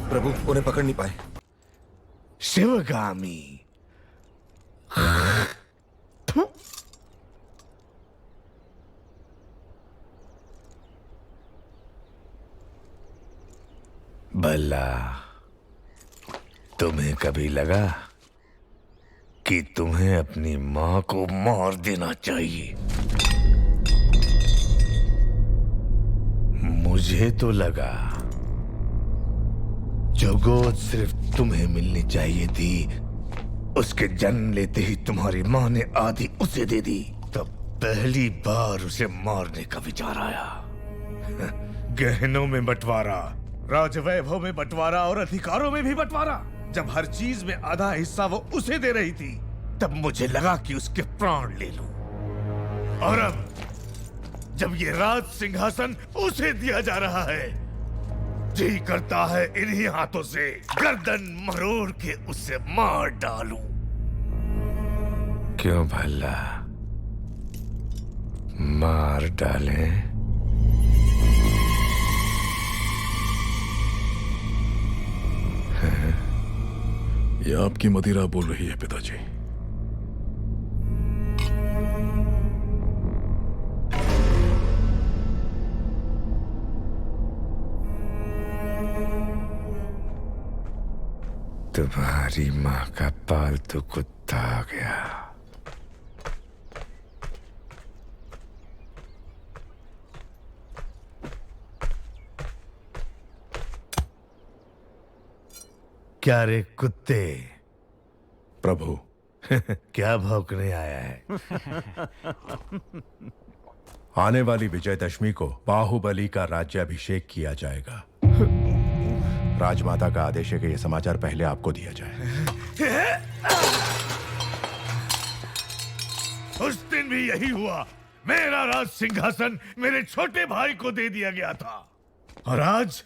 प्रभु, उन्हें पकड़ नहीं पाए। शिवगामी। भला तुम्हें कभी लगा कि तुम्हें अपनी मां को मार देना चाहिए? मुझे तो लगा जो गोद सिर्फ तुम्हें मिलनी चाहिए थी, उसके जन्म लेते ही तुम्हारी मां ने आधी उसे दे दी। तब पहली बार उसे मारने का विचार आया। गहनों में बंटवारा, राजवैभव में बंटवारा और अधिकारों में भी बंटवारा। जब हर चीज में आधा हिस्सा वो उसे दे रही थी, तब मुझे लगा कि उसके प्राण ले लूं। और अब जब ये राज सिंहासन उसे दिया जा रहा है, जी करता है इन्हीं हाथों से गर्दन मरोड़ के उसे मार डालूं। क्यों भला मार डालें? यह आपकी मदिरा बोल रही है पिताजी। तुम्हारी माँ का पालतू कुत्ता आ गया। क्या रे कुत्ते? प्रभु, क्या भौंकने आया है? आने वाली विजयदशमी को बाहुबली का राज्याभिषेक किया जाएगा। राजमाता का आदेश है कि यह समाचार पहले आपको दिया जाए। उस दिन भी यही हुआ। मेरा राज सिंहासन मेरे छोटे भाई को दे दिया गया था, और आज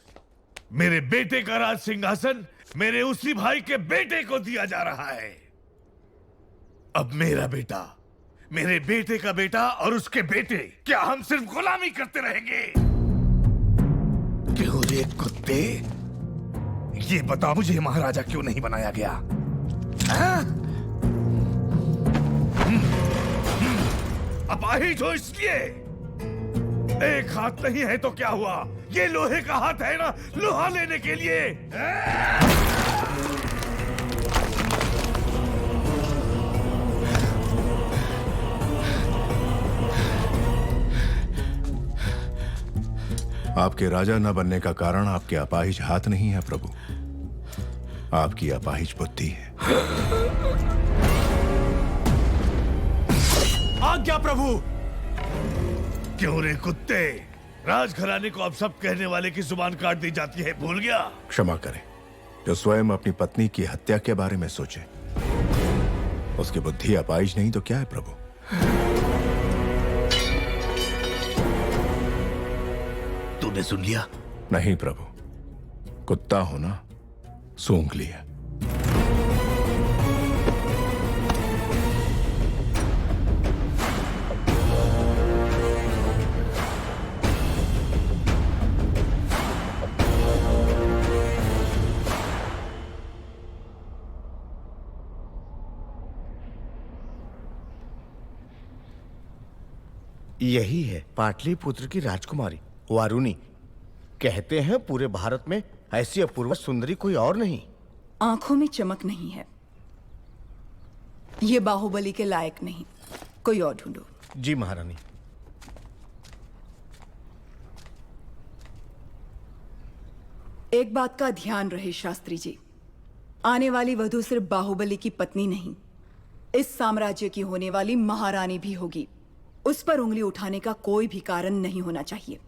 मेरे बेटे का राज सिंहासन मेरे उसी भाई के बेटे को दिया जा रहा है। अब मेरा बेटा, मेरे बेटे का बेटा और उसके बेटे, क्या हम सिर्फ गुलामी करते रहेंगे? क्यों रे कुत्ते? ये बता मुझे, महाराजा क्यों नहीं बनाया गया? अपाहिज हो इसलिए? एक हाथ नहीं है तो क्या हुआ? ये लोहे का हाथ है ना, लोहा लेने के लिए। आपके राजा न बनने का कारण आपके अपाहिज हाथ नहीं है प्रभु, आपकी अपाहिज बुद्धि है। आज्ञा प्रभु। क्यों रे कुत्ते? राजघराने को अब सब कहने वाले की जुबान काट दी जाती है, भूल गया? क्षमा करें, जो स्वयं अपनी पत्नी की हत्या के बारे में सोचे, उसकी बुद्धि अपाहिज नहीं तो क्या है प्रभु? तूने सुन लिया? नहीं प्रभु, कुत्ता होना सूंघ लिया। यही है पाटलिपुत्र की राजकुमारी वारुणी। कहते हैं पूरे भारत में ऐसी अपूर्व सुंदरी कोई और नहीं। आंखों में चमक नहीं है, ये बाहुबली के लायक नहीं। कोई और ढूंढो। जी महारानी। एक बात का ध्यान रहे शास्त्री जी, आने वाली वधू सिर्फ बाहुबली की पत्नी नहीं, इस साम्राज्य की होने वाली महारानी भी होगी। उस पर उंगली उठाने का कोई भी कारण नहीं होना चाहिए।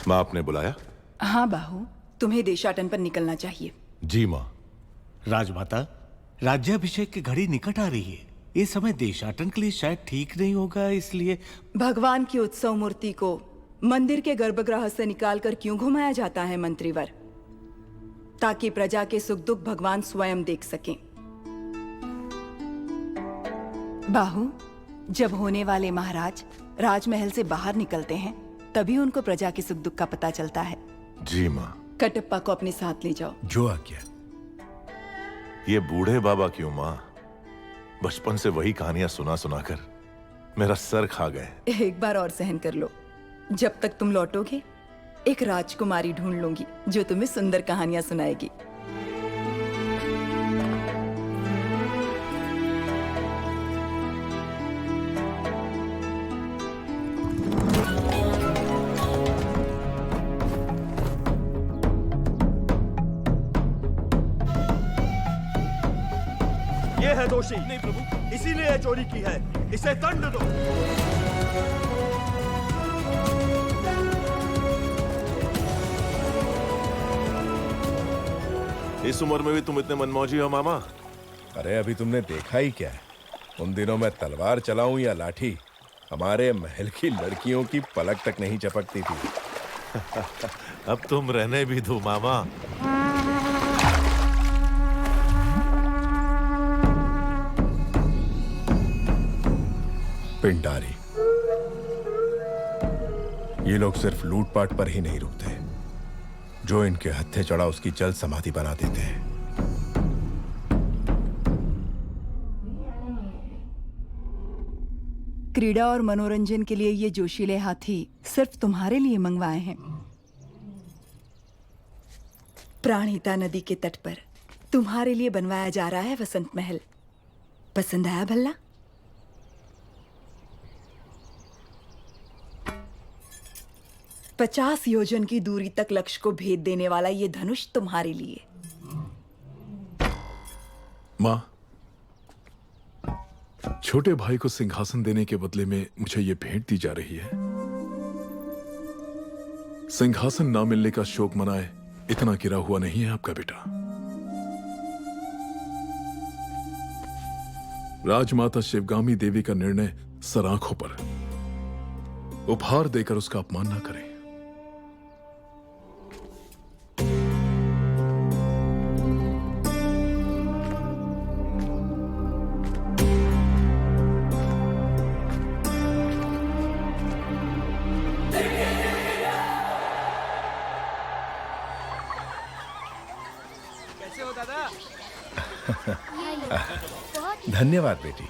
माँ, आपने बुलाया? हाँ बाहु, तुम्हें देशाटन पर निकलना चाहिए। जी माँ। राजमाता, राज्याभिषेक की घड़ी निकट आ रही है। ये समय देशाटन के लिए शायद ठीक नहीं होगा, इसलिए भगवान की उत्सव मूर्ति को मंदिर के गर्भगृह से निकालकर क्यों घुमाया जाता है मंत्रीवर? ताकि प्रजा के सुख दुख भगवान स्वयं देख सकें। बाहु, जब होने वाले महाराज राजमहल से बाहर निकलते हैं, तभी उनको प्रजा के सुख दुख का पता चलता है। जी माँ। कटप्पा को अपने साथ ले जाओ। जो आज्ञा। ये बूढ़े बाबा क्यों माँ? बचपन से वही कहानियां सुना सुना कर मेरा सर खा गए। एक बार और सहन कर लो। जब तक तुम लौटोगे एक राजकुमारी ढूंढ लूंगी जो तुम्हें सुंदर कहानियां सुनाएगी। ये है दोषी। नहीं प्रभु, इसीलिए चोरी की है। इसे दंड दो। इस उम्र में भी तुम इतने मनमौजी हो मामा? अरे अभी तुमने देखा ही क्या है? उन दिनों मैं तलवार चलाऊं या लाठी, हमारे महल की लड़कियों की पलक तक नहीं चपकती थी। अब तुम रहने भी दो मामा। पिंडारी, ये लोग सिर्फ लूटपाट पर ही नहीं रुकते, जो इनके हत्थे चढ़ा उसकी जल समाधि बना देते हैं। क्रीड़ा और मनोरंजन के लिए ये जोशीले हाथी सिर्फ तुम्हारे लिए मंगवाए हैं। प्राणहिता नदी के तट पर तुम्हारे लिए बनवाया जा रहा है वसंत महल। पसंद आया भल्ला? पचास योजन की दूरी तक लक्ष्य को भेद देने वाला ये धनुष तुम्हारे लिए। माँ, छोटे भाई को सिंहासन देने के बदले में मुझे ये भेंट दी जा रही है। सिंहासन ना मिलने का शोक मनाए इतना गिरा हुआ नहीं है आपका बेटा। राजमाता शिवगामी देवी का निर्णय सर आंखों पर, उपहार देकर उसका अपमान ना करें। धन्यवाद बेटी।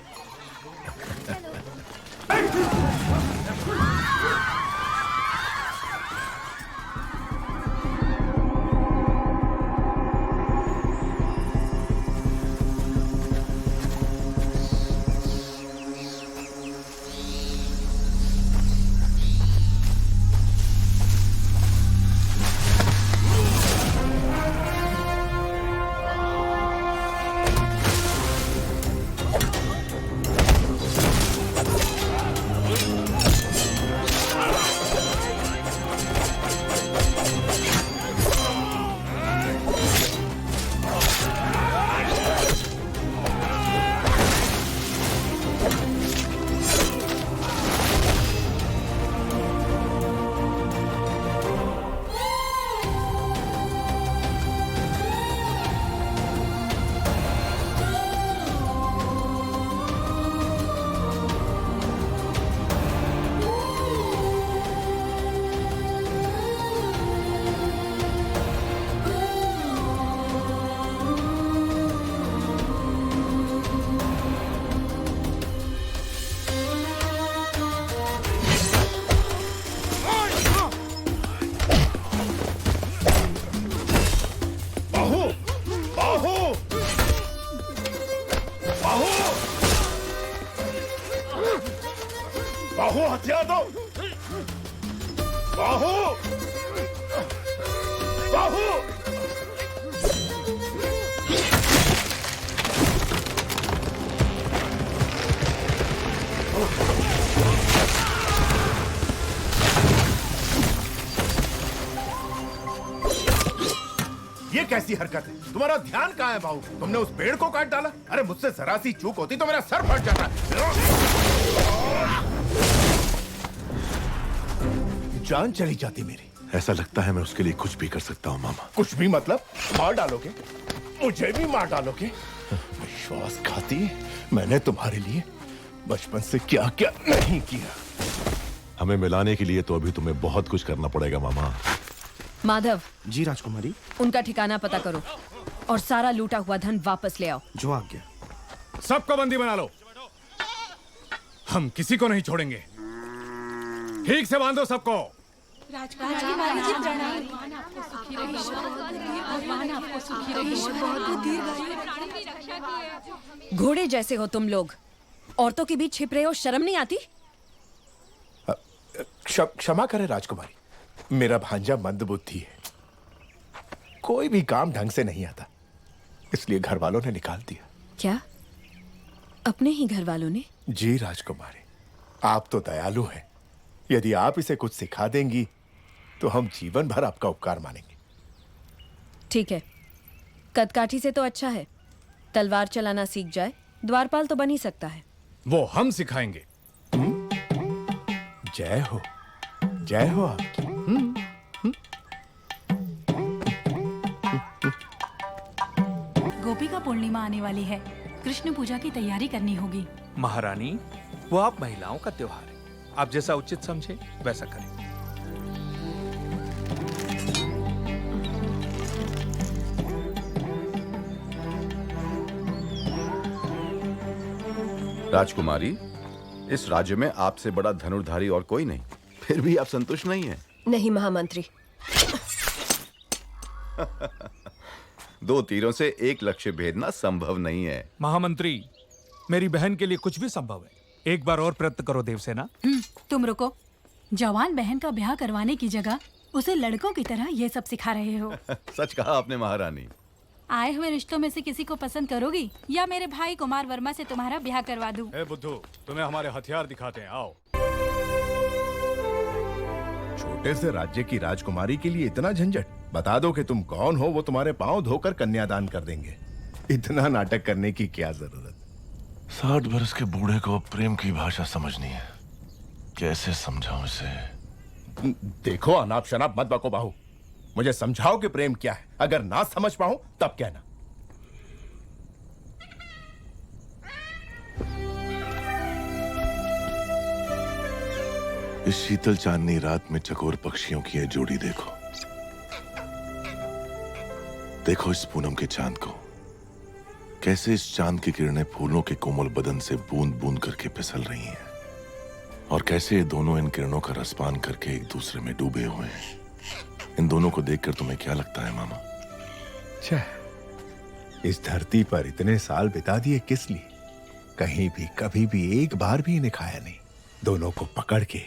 बाहु हथियार दो। बाहु बाहु ये कैसी हरकत है? तुम्हारा ध्यान कहाँ है बाबू? तुमने उस पेड़ को काट डाला। अरे मुझसे जरा सी चूक होती तो मेरा सर फट जाता। जान चली जाती मेरी। ऐसा लगता है मैं उसके लिए कुछ भी कर सकता हूँ मामा। कुछ भी मतलब? मार डालोगे? मुझे भी मार डालोगे? विश्वासघाती, मैंने तुम्हारे लिए बचपन से क्या क्या नहीं किया। हमें मिलाने के लिए तो अभी तुम्हें बहुत कुछ करना पड़ेगा मामा। माधव, जी राजकुमारी। उनका ठिकाना पता करो और सारा लूटा हुआ धन वापस ले आओ। जो आज्ञा। सबको बंदी बना लो। हम किसी को नहीं छोड़ेंगे। ठीक से बांधो सबको। घोड़े जैसे हो तुम लोग, औरतों के बीच छिप रहे हो, शर्म नहीं आती? क्षमा करें राजकुमारी, मेरा भांजा मंदबुद्धि है, कोई भी काम ढंग से नहीं आता, इसलिए घर वालों ने निकाल दिया। क्या? अपने ही घर वालों ने? जी राजकुमारी, आप तो दयालु हैं। यदि आप इसे कुछ सिखा देंगी तो हम जीवन भर आपका उपकार मानेंगे। ठीक है, कदकाठी से तो अच्छा है, तलवार चलाना सीख जाए, द्वारपाल तो बन ही सकता है। वो हम सिखाएंगे। जय हो आपकी। गोपिका पूर्णिमा आने वाली है, कृष्ण पूजा की तैयारी करनी होगी। महारानी, वो आप महिलाओं का त्योहार है, आप जैसा उचित समझे वैसा करें। राजकुमारी, इस राज्य में आपसे बड़ा धनुर्धारी और कोई नहीं, फिर भी आप संतुष्ट नहीं हैं। नहीं महामंत्री। दो तीरों से एक लक्ष्य भेदना संभव नहीं है। महामंत्री, मेरी बहन के लिए कुछ भी संभव है, एक बार और प्रयत्न करो देवसेना। तुम रुको, जवान बहन का ब्याह करवाने की जगह उसे लड़कों की तरह ये सब सिखा रहे हो। सच कहा आपने महारानी। आए हुए रिश्तों में से किसी को पसंद करोगी या मेरे भाई कुमार वर्मा से तुम्हारा ब्याह करवा दूं? बुद्धू, तुम्हें हमारे हथियार दिखाते हैं, आओ। छोटे से राज्य की राजकुमारी के लिए इतना झंझट? बता दो कि तुम कौन हो, वो तुम्हारे पांव धोकर कन्यादान कर देंगे। इतना नाटक करने की क्या जरूरत? 60 बरस के बूढ़े को प्रेम की भाषा समझनी है, कैसे समझाऊं इसे? देखो, अनाप शनाप मत बको बाहू, मुझे समझाओ कि प्रेम क्या है। अगर ना समझ पाऊं तब कहना। इस शीतल चांदनी रात में चकोर पक्षियों की ये जोड़ी देखो, देखो इस पूनम के चांद को, कैसे इस चांद की किरणें फूलों के कोमल बदन से बूंद बूंद करके फिसल रही हैं, और कैसे ये दोनों इन किरणों का रसपान करके एक दूसरे में डूबे हुए हैं। इन दोनों को देखकर तुम्हें क्या लगता है मामा? इस धरती पर इतने साल बिता दिए किस लिए? कहीं भी कभी भी एक बार भी इन्हें खाया नहीं। दोनों को पकड़ के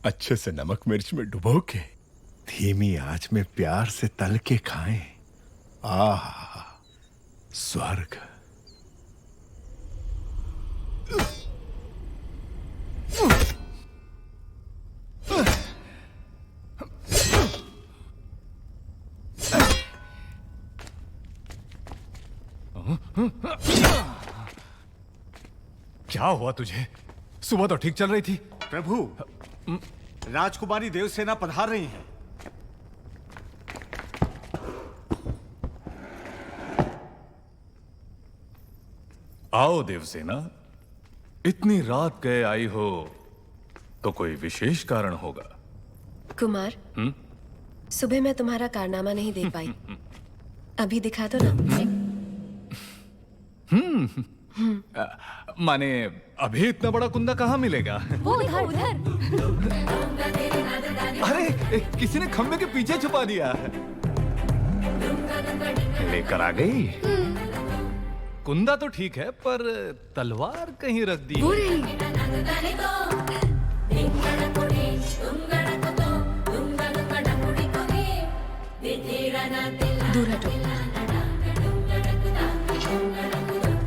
अच्छे से नमक मिर्च में डुबो के धीमी आंच में प्यार से तल के खाएं। आह, स्वर्ग। क्या हुआ तुझे? सुबह तो ठीक चल रही थी। प्रभु, राजकुमारी देवसेना पधार रही हैं। आओ देवसेना, इतनी रात गए आई हो तो कोई विशेष कारण होगा। कुमार, सुबह मैं तुम्हारा कारनामा नहीं देख पाई, अभी दिखा दो ना। माने अभी इतना बड़ा कुंदा कहाँ मिलेगा? वो उधर उधर। अरे, किसी ने खंबे के पीछे छुपा दिया। लेकर आ गई। कुंदा तो ठीक है, पर तलवार कहीं रख दी। दूर हटो।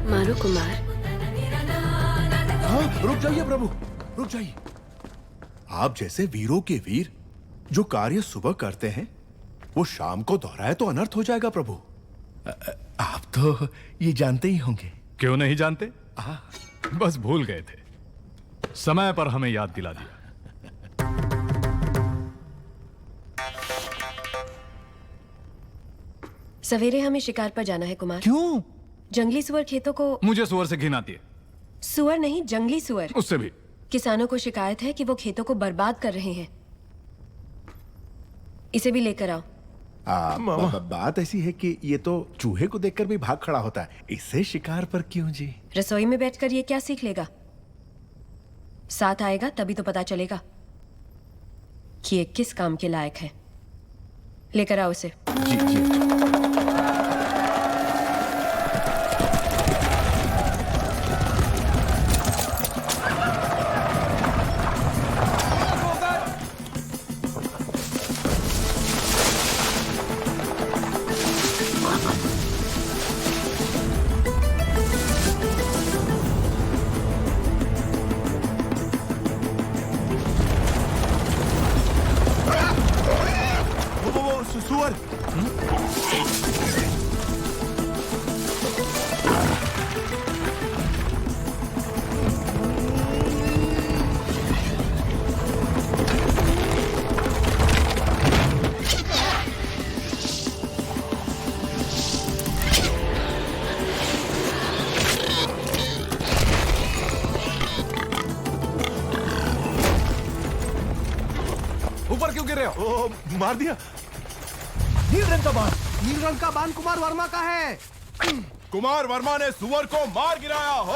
मारो कुमार। हाँ, रुक जाइए प्रभु, रुक जाइए। आप जैसे वीरों के वीर जो कार्य सुबह करते हैं, वो शाम को दोहराए तो अनर्थ हो जाएगा प्रभु। आप तो ये जानते ही होंगे। क्यों नहीं जानते? बस भूल गए थे, समय पर हमें याद दिला दिया। सवेरे हमें शिकार पर जाना है कुमार। क्यों? जंगली सुअर खेतों को। मुझे सुअर से घिन आती है। सुअर नहीं, जंगली सुअर। उससे भी। किसानों को शिकायत है कि वो खेतों को बर्बाद कर रहे हैं। इसे भी लेकर आओ। बात ऐसी है कि ये तो चूहे को देखकर भी भाग खड़ा होता है, इससे शिकार पर क्यों जी? रसोई में बैठकर ये क्या सीख लेगा? साथ आएगा तभी तो पता चलेगा कि ये किस काम के लायक है। लेकर आओ उसे। जी जी। सुअर। ऊपर क्यों गिर रहे हो? ओ, मार दिया। नील रंग का बाण, नील रंग का बाण कुमार वर्मा का है। कुमार वर्मा ने सुअर को मार गिराया हो।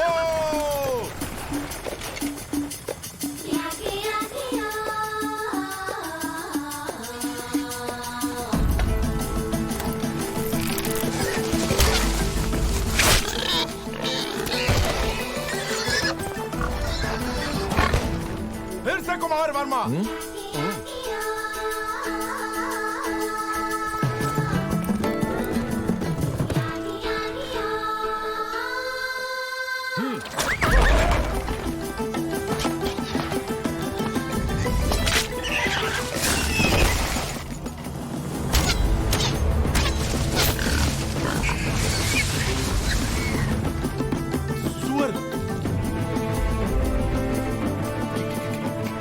फिर से कुमार वर्मा। सुअर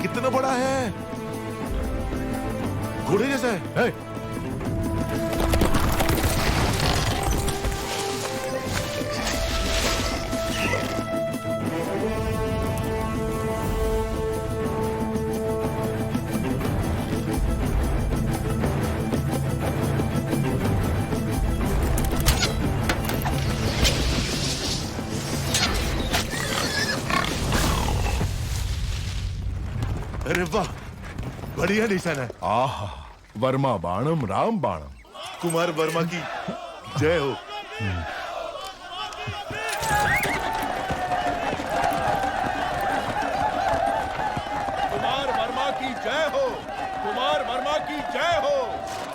कितना बड़ा है, घोड़े जैसा है। अरे वाह, बढ़िया निशान है। आहा, वर्मा बाणम राम बाणम। कुमार वर्मा की जय हो। कुमार वर्मा की जय हो, कुमार वर्मा की जय हो।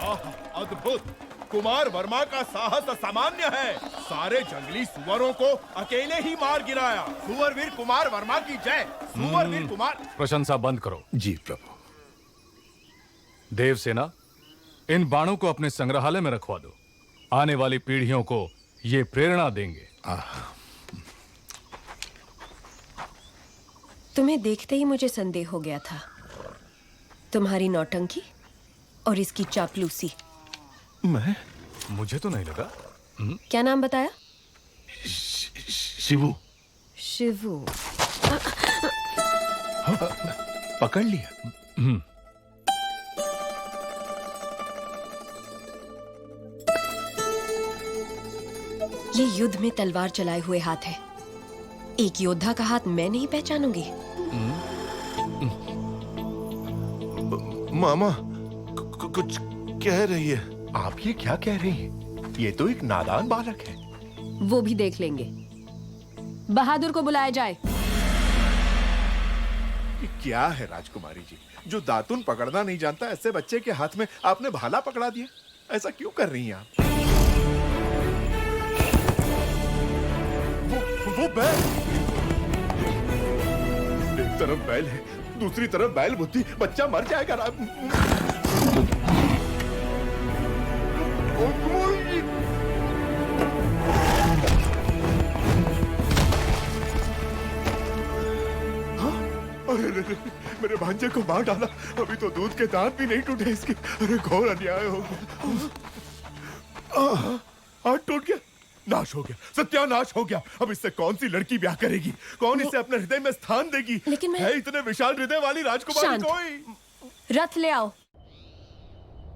आह, अद्भुत। कुमार वर्मा का साहस असामान्य है। सारे जंगली सुअरों को अकेले ही मार गिराया। सुअरवीर कुमार वर्मा की जय। सुअरवीर कुमार। प्रशंसा बंद करो। जी प्रभु। देवसेना, इन बाणों को अपने संग्रहालय में रखवा दो। आने वाली पीढ़ियों को ये प्रेरणा देंगे। तुम्हें देखते ही मुझे संदेह हो गया था। तुम्हारी नौटंकी और इसकी चापलूसी। मैं? मुझे तो नहीं लगा। क्या नाम बताया? शिवू। शिवू। पकड़ लिया। ये युद्ध में तलवार चलाए हुए हाथ है। एक योद्धा का हाथ मैं नहीं पहचानूंगी। मामा कुछ कह रही है। आप ये क्या कह रही हैं? ये तो एक नादान बालक है। वो भी देख लेंगे। बहादुर को बुलाया जाए। ये क्या है राजकुमारी जी, जो दातुन पकड़ना नहीं जानता ऐसे बच्चे के हाथ में आपने भाला पकड़ा दिया? ऐसा क्यों कर रही हैं आप? वो बैल। एक तरफ बैल है, दूसरी तरफ बैल बुद्धि। बच्चा मर जाएगा। अरे मेरे भांजे को मार डाला। अभी तो दूध के दांत भी नहीं टूटे इसके। अरे घोर अन्याय हो गया। हाथ टूट गया, नाश हो गया, सत्यानाश हो गया। अब इससे कौन सी लड़की ब्याह करेगी? कौन इसे अपने हृदय में स्थान देगी? लेकिन मैं... है इतने विशाल हृदय वाली राजकुमारी कोई? रथ ले आओ।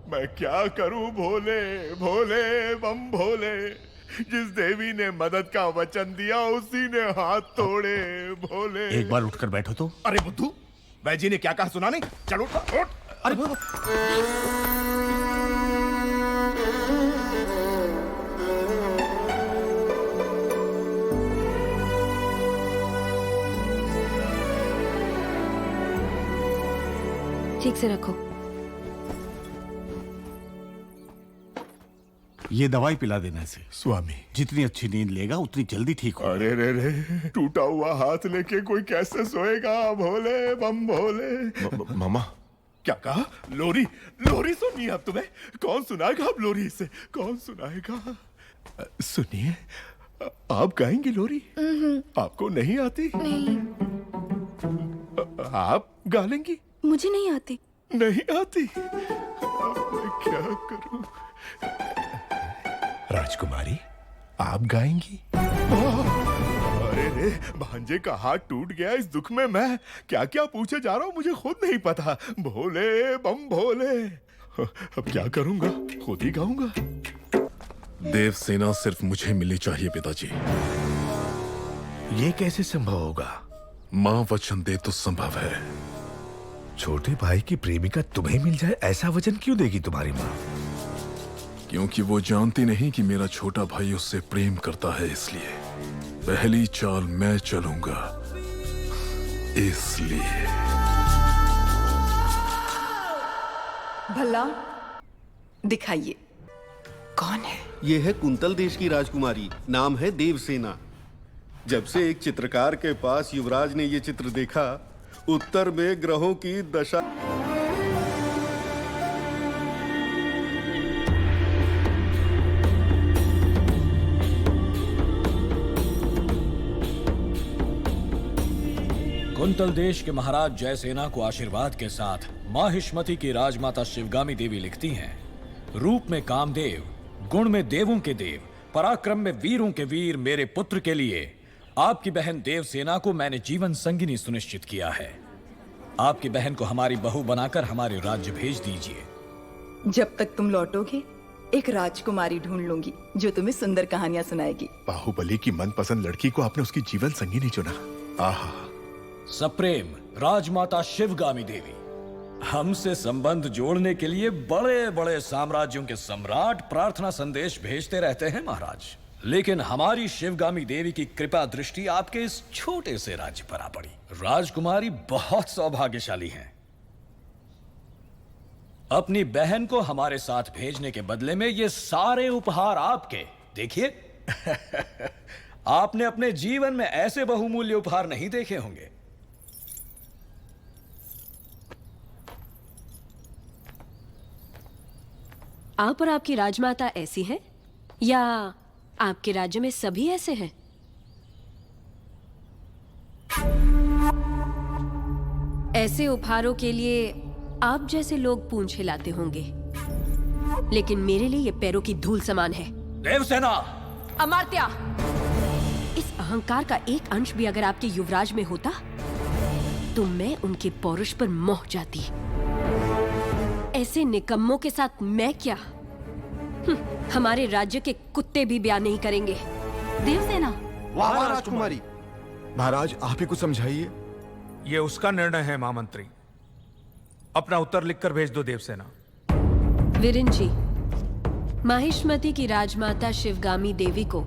मैं क्या करूं भोले भोले बम भोले। जिस देवी ने मदद का वचन दिया उसी ने हाथ तोड़े भोले। एक बार उठकर बैठो तो। अरे बुद्धू, वैद्य जी ने क्या कहा सुना नहीं? चल उठ उठ। अरे ठीक से रखो। ये दवाई पिला देना इसे। स्वामी, जितनी अच्छी नींद लेगा उतनी जल्दी ठीक हो। अरे रे रे, टूटा हुआ हाथ लेके कोई कैसे सोएगा भोले बम भोले। मामा, क्या कहा? लोरी? लोरी सुनिए अब तुम्हें। कौन सुनाएगा अब लोरी इसे? कौन सुनाएगा? सुनिए, आप गाएंगी लोरी? आपको नहीं आती? नहीं। आप गा लेंगी? मुझे नहीं आती। नहीं आती? मैं क्या करूं? राजकुमारी, आप गाएंगी? अरे रे, भांजे का हाथ टूट गया। इस दुख में मैं क्या क्या पूछे जा रहा हूं मुझे खुद नहीं पता। भोले बम भोले। अब क्या करूंगा? खुद ही गाऊंगा। देवसेना सिर्फ मुझे मिलनी चाहिए पिताजी। ये कैसे संभव होगा? माँ वचन दे तो संभव है। छोटे भाई की प्रेमिका तुम्हें मिल जाए, ऐसा वचन क्यों देगी तुम्हारी माँ? क्योंकि वो जानती नहीं कि मेरा छोटा भाई उससे प्रेम करता है, इसलिए पहली चाल मैं चलूंगा। इसलिए भला दिखाइए, कौन है? ये है कुंतल देश की राजकुमारी, नाम है देवसेना। जब से एक चित्रकार के पास युवराज ने ये चित्र देखा, उत्तर में ग्रहों की दशा। कुंतल देश के महाराज जयसेना को आशीर्वाद के साथ माहिष्मति की राजमाता शिवगामी देवी लिखती हैं, रूप में कामदेव, गुण में देवों के देव, पराक्रम में वीरों के वीर मेरे पुत्र के लिए आपकी बहन देवसेना को मैंने जीवन संगिनी सुनिश्चित किया है। आपकी बहन को हमारी बहू बनाकर हमारे राज्य भेज दीजिए। जब तक तुम लौटोगे एक राजकुमारी ढूंढ लूंगी जो तुम्हें सुंदर कहानियां सुनाएगी। बाहुबली की मनपसंद लड़की को आपने उसकी जीवन संगिनी चुना। आहा। सप्रेम राजमाता शिवगामी देवी, हमसे संबंध जोड़ने के लिए बड़े बड़े साम्राज्यों के सम्राट प्रार्थना संदेश भेजते रहते हैं महाराज, लेकिन हमारी शिवगामी देवी की कृपा दृष्टि आपके इस छोटे से राज्य पर आ पड़ी। राजकुमारी बहुत सौभाग्यशाली हैं। अपनी बहन को हमारे साथ भेजने के बदले में ये सारे उपहार आपके। देखिए आपने अपने जीवन में ऐसे बहुमूल्य उपहार नहीं देखे होंगे। आप और आपकी राजमाता ऐसी हैं या आपके राज्य में सभी ऐसे हैं? ऐसे उपहारों के लिए आप जैसे लोग पूंछ हिलाते होंगे, लेकिन मेरे लिए ये पैरों की धूल समान है। देवसेना! अमात्या! इस अहंकार का एक अंश भी अगर आपके युवराज में होता तो मैं उनके पौरुष पर मोह जाती। ऐसे निकम्मों के साथ मैं क्या? हमारे राज्य के कुत्ते भी ब्याह नहीं करेंगे। देवसेना! वाह राजकुमारी! महाराज आप ही कुछ समझाइए। ये उसका निर्णय है महामंत्री। अपना उत्तर लिखकर भेज दो देवसेना। वीरेन जी, माहिष्मति की राजमाता शिवगामी देवी को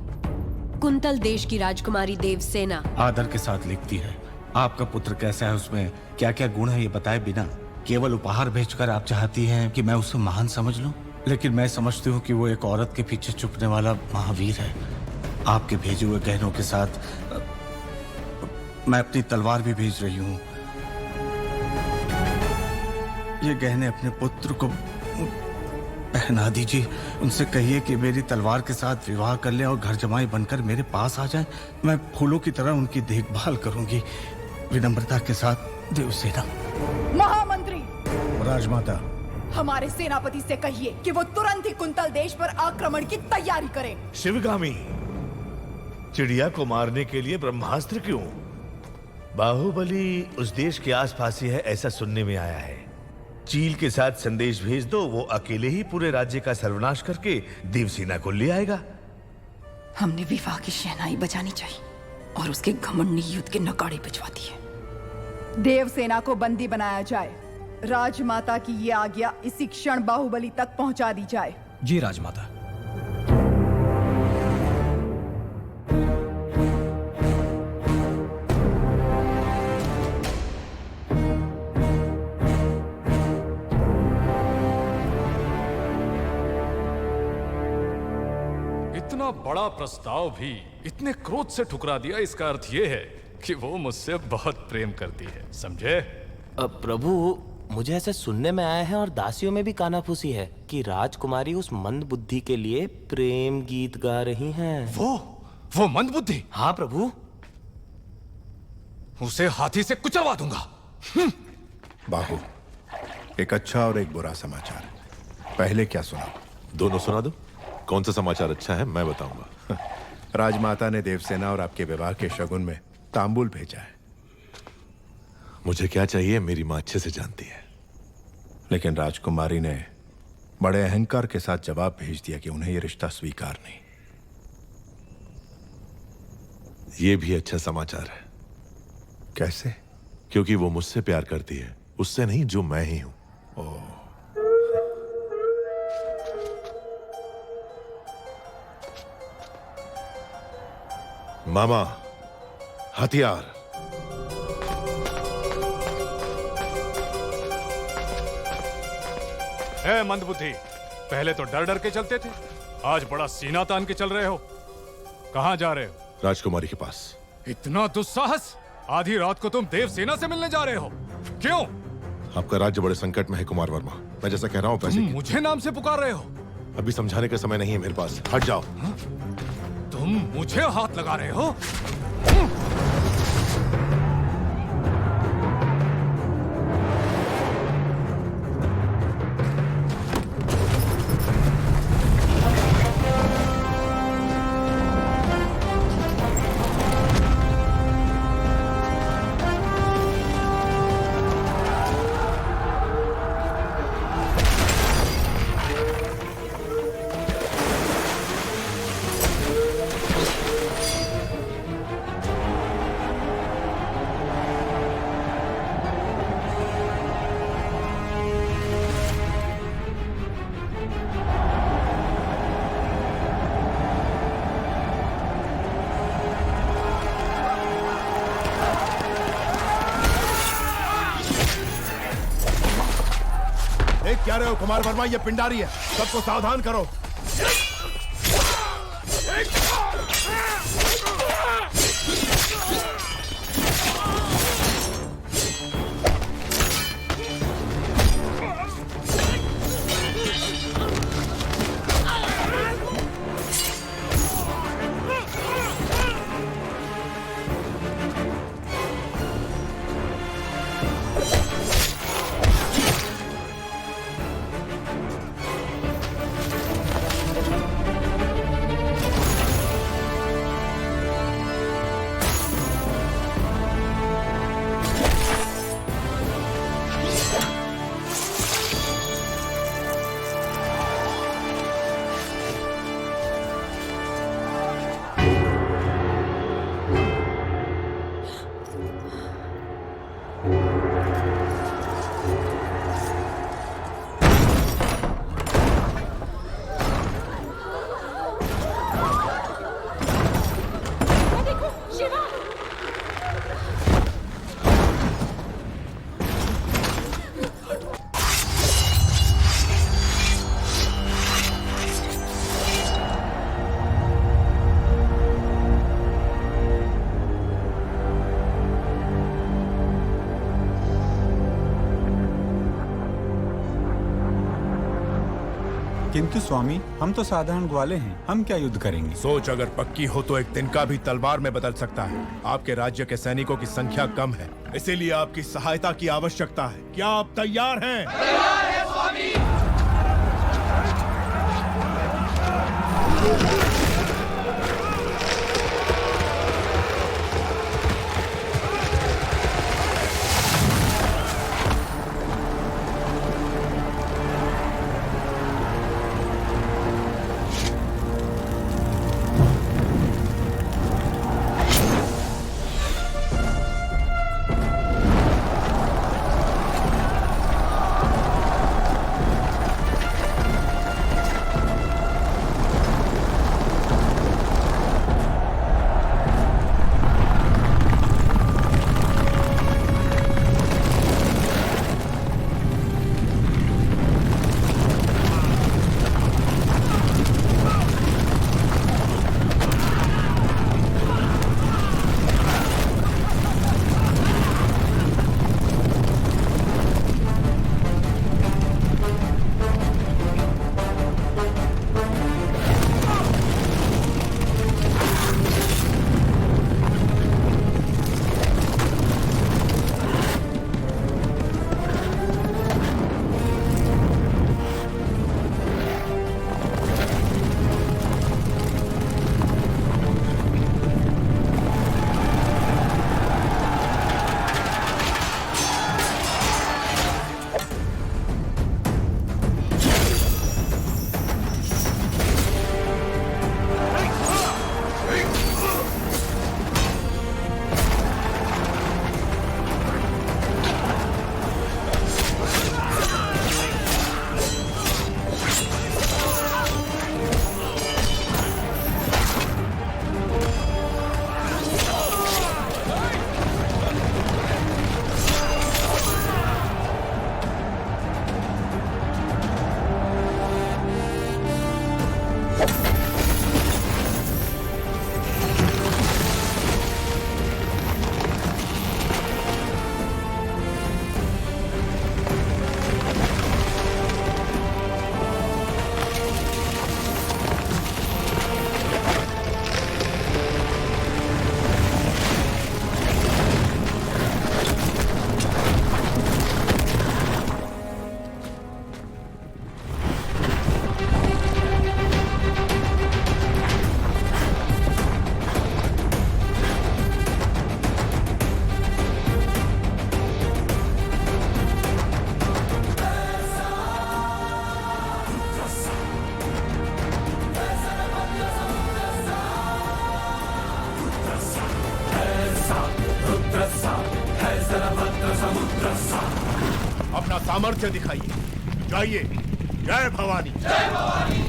कुंतल देश की राजकुमारी देवसेना आदर के साथ लिखती है। आपका पुत्र कैसा है, उसमें क्या क्या गुण है, ये बताए बिना केवल उपहार भेजकर आप चाहती हैं कि मैं उसे महान समझ लूं, लेकिन मैं समझती हूँ कि वो एक औरत के पीछे छुपने वाला महावीर है। आपके भेजे हुए गहनों के साथ मैं अपनी तलवार भी भेज रही हूँ। ये गहने अपने पुत्र को पहना दीजिए। उनसे कहिए कि मेरी तलवार के साथ विवाह कर ले और घर जमाई बनकर मेरे पास आ जाए। मैं फूलों की तरह उनकी देखभाल करूंगी। विनम्रता के साथ, देवसेना। महामंत्री! राजमाता, हमारे सेनापति से कहिए कि वो तुरंत ही कुंतल देश पर आक्रमण की तैयारी करें। शिवगामी, चिड़िया को मारने के लिए ब्रह्मास्त्र क्यों? बाहुबली उस देश के आसपास ही है, ऐसा सुनने में आया है। चील के साथ संदेश भेज दो, वो अकेले ही पूरे राज्य का सर्वनाश करके देवसेना को ले आएगा। हमने विवाह की शहनाई बजानी चाहिए और उसके घमंड ने युद्ध के नगाड़े भिजवा दिए। देवसेना को बंदी बनाया जाए। राजमाता की ये आज्ञा इसी क्षण बाहुबली तक पहुंचा दी जाए। जी राजमाता। इतना बड़ा प्रस्ताव भी इतने क्रोध से ठुकरा दिया, इसका अर्थ यह है कि वो मुझसे बहुत प्रेम करती है, समझे? प्रभु, मुझे ऐसे सुनने में आया है और दासियों में भी कानाफूसी है कि राजकुमारी उस मंद बुद्धि के लिए प्रेम गीत गा रही हैं। वो मंद बुद्धि? हाँ प्रभु। उसे हाथी से कुचलवा दूंगा। बाहु, एक अच्छा और एक बुरा समाचार। पहले क्या सुना? दोनों सुना दो। कौन सा समाचार अच्छा है मैं बताऊंगा। राजमाता ने देवसेना और आपके विवाह के शगुन में तांबूल भेजा है। मुझे क्या चाहिए मेरी मां अच्छे से जानती है। लेकिन राजकुमारी ने बड़े अहंकार के साथ जवाब भेज दिया कि उन्हें यह रिश्ता स्वीकार नहीं। यह भी अच्छा समाचार है। कैसे? क्योंकि वो मुझसे प्यार करती है, उससे नहीं जो मैं ही हूं। ओह, मामा, हथियार। ए मंदबुद्धि, पहले तो डर डर के चलते थे, आज बड़ा सीना तान के चल रहे हो। कहां जा रहे हो? राजकुमारी के पास। इतना दुस्साहस? आधी रात को तुम देवसेना से मिलने जा रहे हो? क्यों? आपका राज्य बड़े संकट में है कुमार वर्मा। मैं जैसा कह रहा हूं पैसे मुझे नाम से पुकार रहे हो? अभी समझाने का समय नहीं है मेरे पास। हट जाओ। तुम मुझे हाथ लगा रहे हो? क्या रहे हो कुमार वर्मा? ये पिंडारी है, सबको सावधान करो। किंतु स्वामी, हम तो साधारण ग्वाले हैं, हम क्या युद्ध करेंगे? सोच अगर पक्की हो तो एक तिनका भी तलवार में बदल सकता है। आपके राज्य के सैनिकों की संख्या कम है, इसीलिए आपकी सहायता की आवश्यकता है। क्या आप तैयार हैं? तैयार है स्वामी। सामर्थ्य दिखाइए। जाइए। जय भवानी। जय भवानी।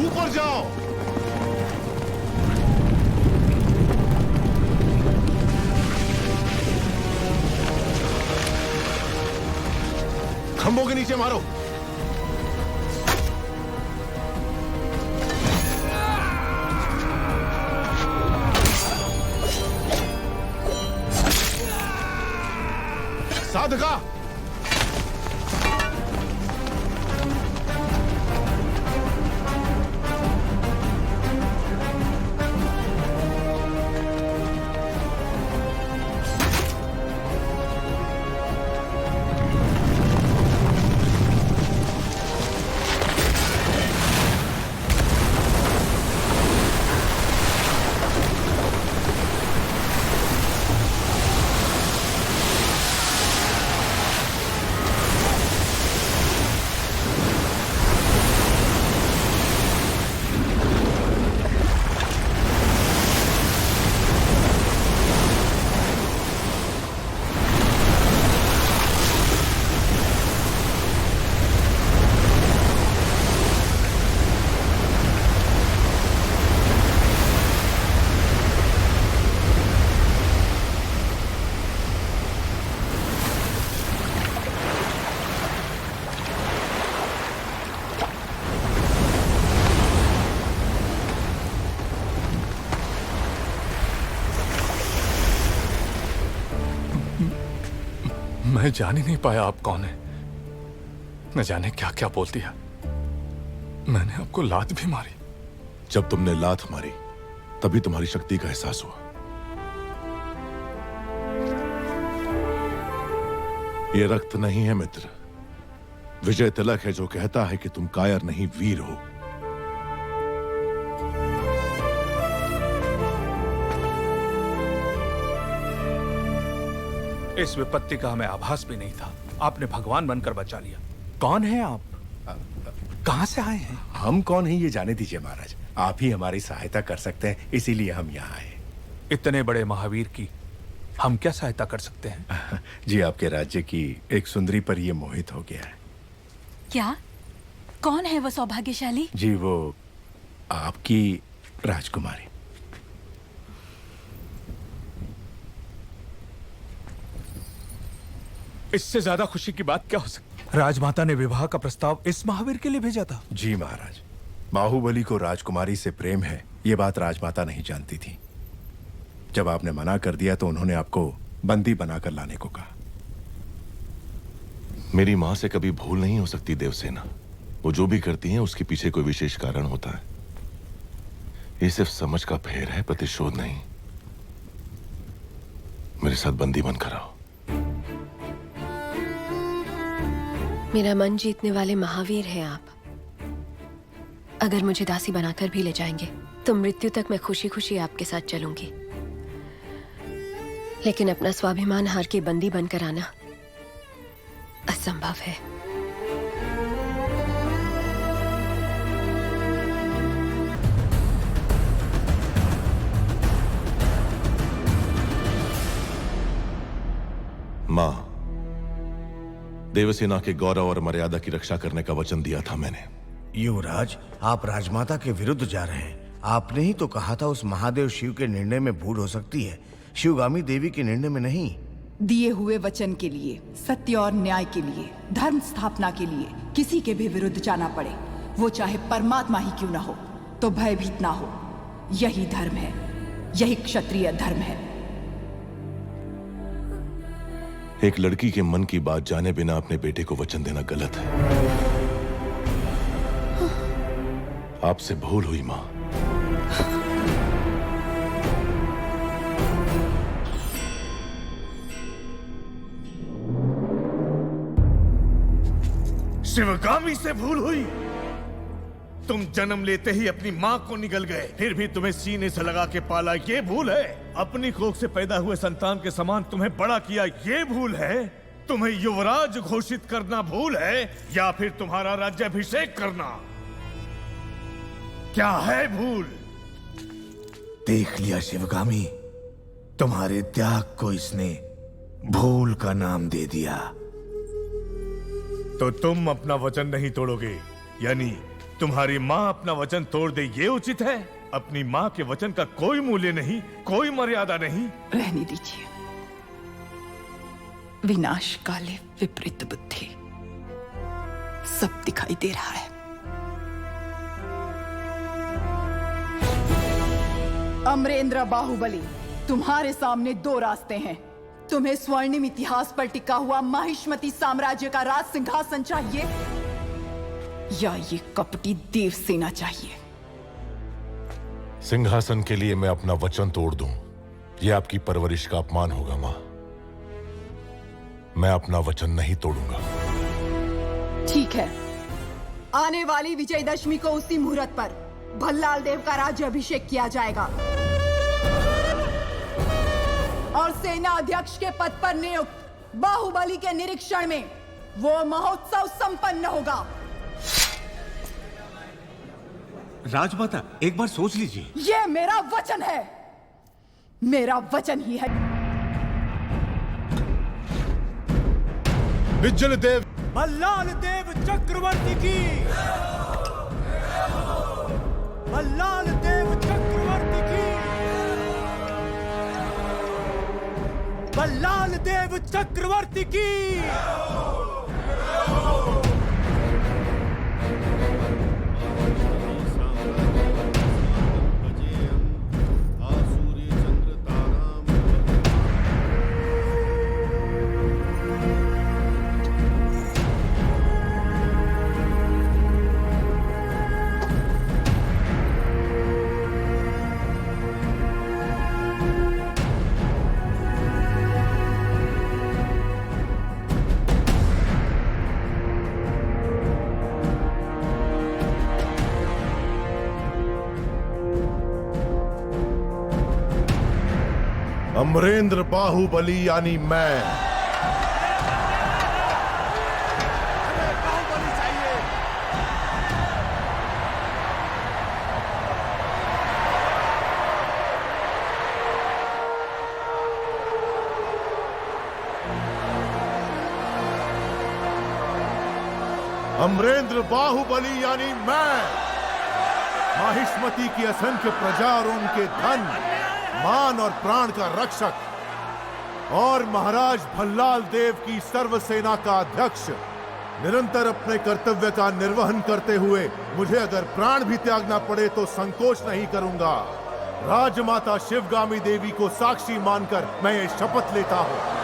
ऊपर जाओ। खंभों के नीचे मारो। साधका। मैं जान ही नहीं पाया आप कौन है। न जाने क्या क्या बोल दिया। मैंने आपको लात भी मारी। जब तुमने लात मारी तभी तुम्हारी शक्ति का एहसास हुआ। ये रक्त नहीं है मित्र, विजय तिलक है जो कहता है कि तुम कायर नहीं वीर हो। इस विपत्ति का हमें आभास भी नहीं था। आपने भगवान बनकर बचा लिया। कौन है आप? कहां से आए हैं? हम कौन हैं ये जाने दीजिए महाराज। आप ही हमारी सहायता कर सकते हैं, इसीलिए हम यहाँ आए। इतने बड़े महावीर की हम क्या सहायता कर सकते हैं? जी, आपके राज्य की एक सुंदरी पर ये मोहित हो गया है। क्या? कौन है वो सौभाग्यशाली? जी, वो आपकी राजकुमारी। इससे ज्यादा खुशी की बात क्या हो सकती? राजमाता ने विवाह का प्रस्ताव इस महावीर के लिए भेजा था। जी महाराज, बाहुबली को राजकुमारी से प्रेम है ये बात राजमाता नहीं जानती थी। जब आपने मना कर दिया तो उन्होंने आपको बंदी बनाकर लाने को कहा। मेरी मां से कभी भूल नहीं हो सकती देवसेना। वो जो भी करती हैं उसके पीछे कोई विशेष कारण होता है। ये सिर्फ समझ का फेर है, प्रतिशोध नहीं। मेरे साथ बंदी बनकर आओ। मेरा मन जीतने वाले महावीर हैं आप। अगर मुझे दासी बनाकर भी ले जाएंगे तो मृत्यु तक मैं खुशी खुशी आपके साथ चलूंगी। लेकिन अपना स्वाभिमान हार के बंदी बनकर आना असंभव है। मां, देवसेना के गौरव और मर्यादा की रक्षा करने का वचन दिया था मैंने। युवराज, आप राजमाता के विरुद्ध जा रहे हैं। आपने ही तो कहा था उस महादेव शिव के निर्णय में भूल हो सकती है, शिवगामी देवी के निर्णय में नहीं। दिए हुए वचन के लिए, सत्य और न्याय के लिए, धर्म स्थापना के लिए किसी के भी विरुद्ध जाना पड़े, वो चाहे परमात्मा ही क्यों ना हो, तो भयभीत ना हो। यही धर्म है, यही क्षत्रिय धर्म है। एक लड़की के मन की बात जाने बिना अपने बेटे को वचन देना गलत है। आपसे भूल हुई मां। शिवगामी से भूल हुई? तुम जन्म लेते ही अपनी मां को निगल गए, फिर भी तुम्हें सीने से लगा के पाला, ये भूल है? अपनी कोख से पैदा हुए संतान के समान तुम्हें बड़ा किया, ये भूल है? तुम्हें युवराज घोषित करना भूल है या फिर तुम्हारा राज्याभिषेक करना? क्या है भूल? देख लिया शिवगामी, तुम्हारे त्याग को इसने भूल का नाम दे दिया। तो तुम अपना वचन नहीं तोड़ोगे, यानी तुम्हारी माँ अपना वचन तोड़ दे, ये उचित है? अपनी माँ के वचन का कोई मूल्य नहीं, कोई मर्यादा नहीं। रहने दीजिए। विनाश काले विपरीत बुद्धि, सब दिखाई दे रहा है। अमरेंद्र बाहुबली, तुम्हारे सामने दो रास्ते हैं। तुम्हें स्वर्णिम इतिहास पर टिका हुआ माहिष्मती साम्राज्य का राज सिंहासन चाहिए या ये कपटी देवसेना चाहिए? सिंहासन के लिए मैं अपना वचन तोड़ दूं, यह आपकी परवरिश का अपमान होगा मां। मैं अपना वचन नहीं तोड़ूंगा। ठीक है, आने वाली विजयदशमी को उसी मुहूर्त पर भल्लाल देव का राज्याभिषेक किया जाएगा और सेना अध्यक्ष के पद पर नियुक्त बाहुबली के निरीक्षण में वो महोत्सव संपन्न होगा। राजमाता, एक बार सोच लीजिए। ये मेरा वचन है, मेरा वचन ही है। विजल देव, भल्लाल देव चक्रवर्ती की, भल्लाल देव चक्रवर्ती की, भल्लाल देव चक्रवर्ती की। अमरेंद्र बाहुबली यानी मैं अमरेंद्र बाहुबली यानी मैं माहिष्मती की असंख्य प्रजा और उनके धन, मान और प्राण का रक्षक और महाराज भल्लाल देव की सर्व सेना का अध्यक्ष निरंतर अपने कर्तव्य का निर्वहन करते हुए मुझे अगर प्राण भी त्यागना पड़े तो संकोच नहीं करूंगा। राजमाता शिवगामी देवी को साक्षी मानकर मैं ये शपथ लेता हूं।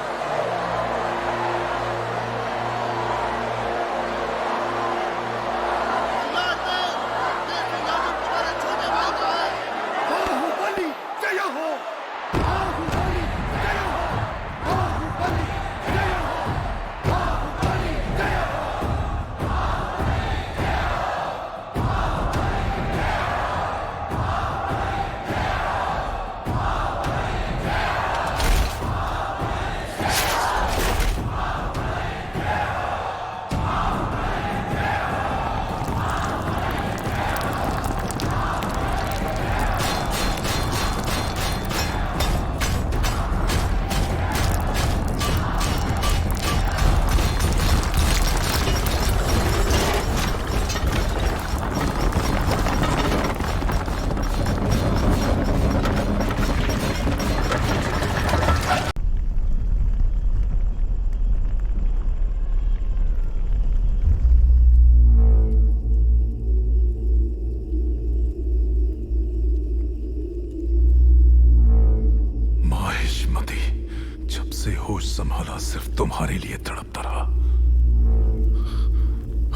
संभाला सिर्फ तुम्हारे लिए तड़पता रहा।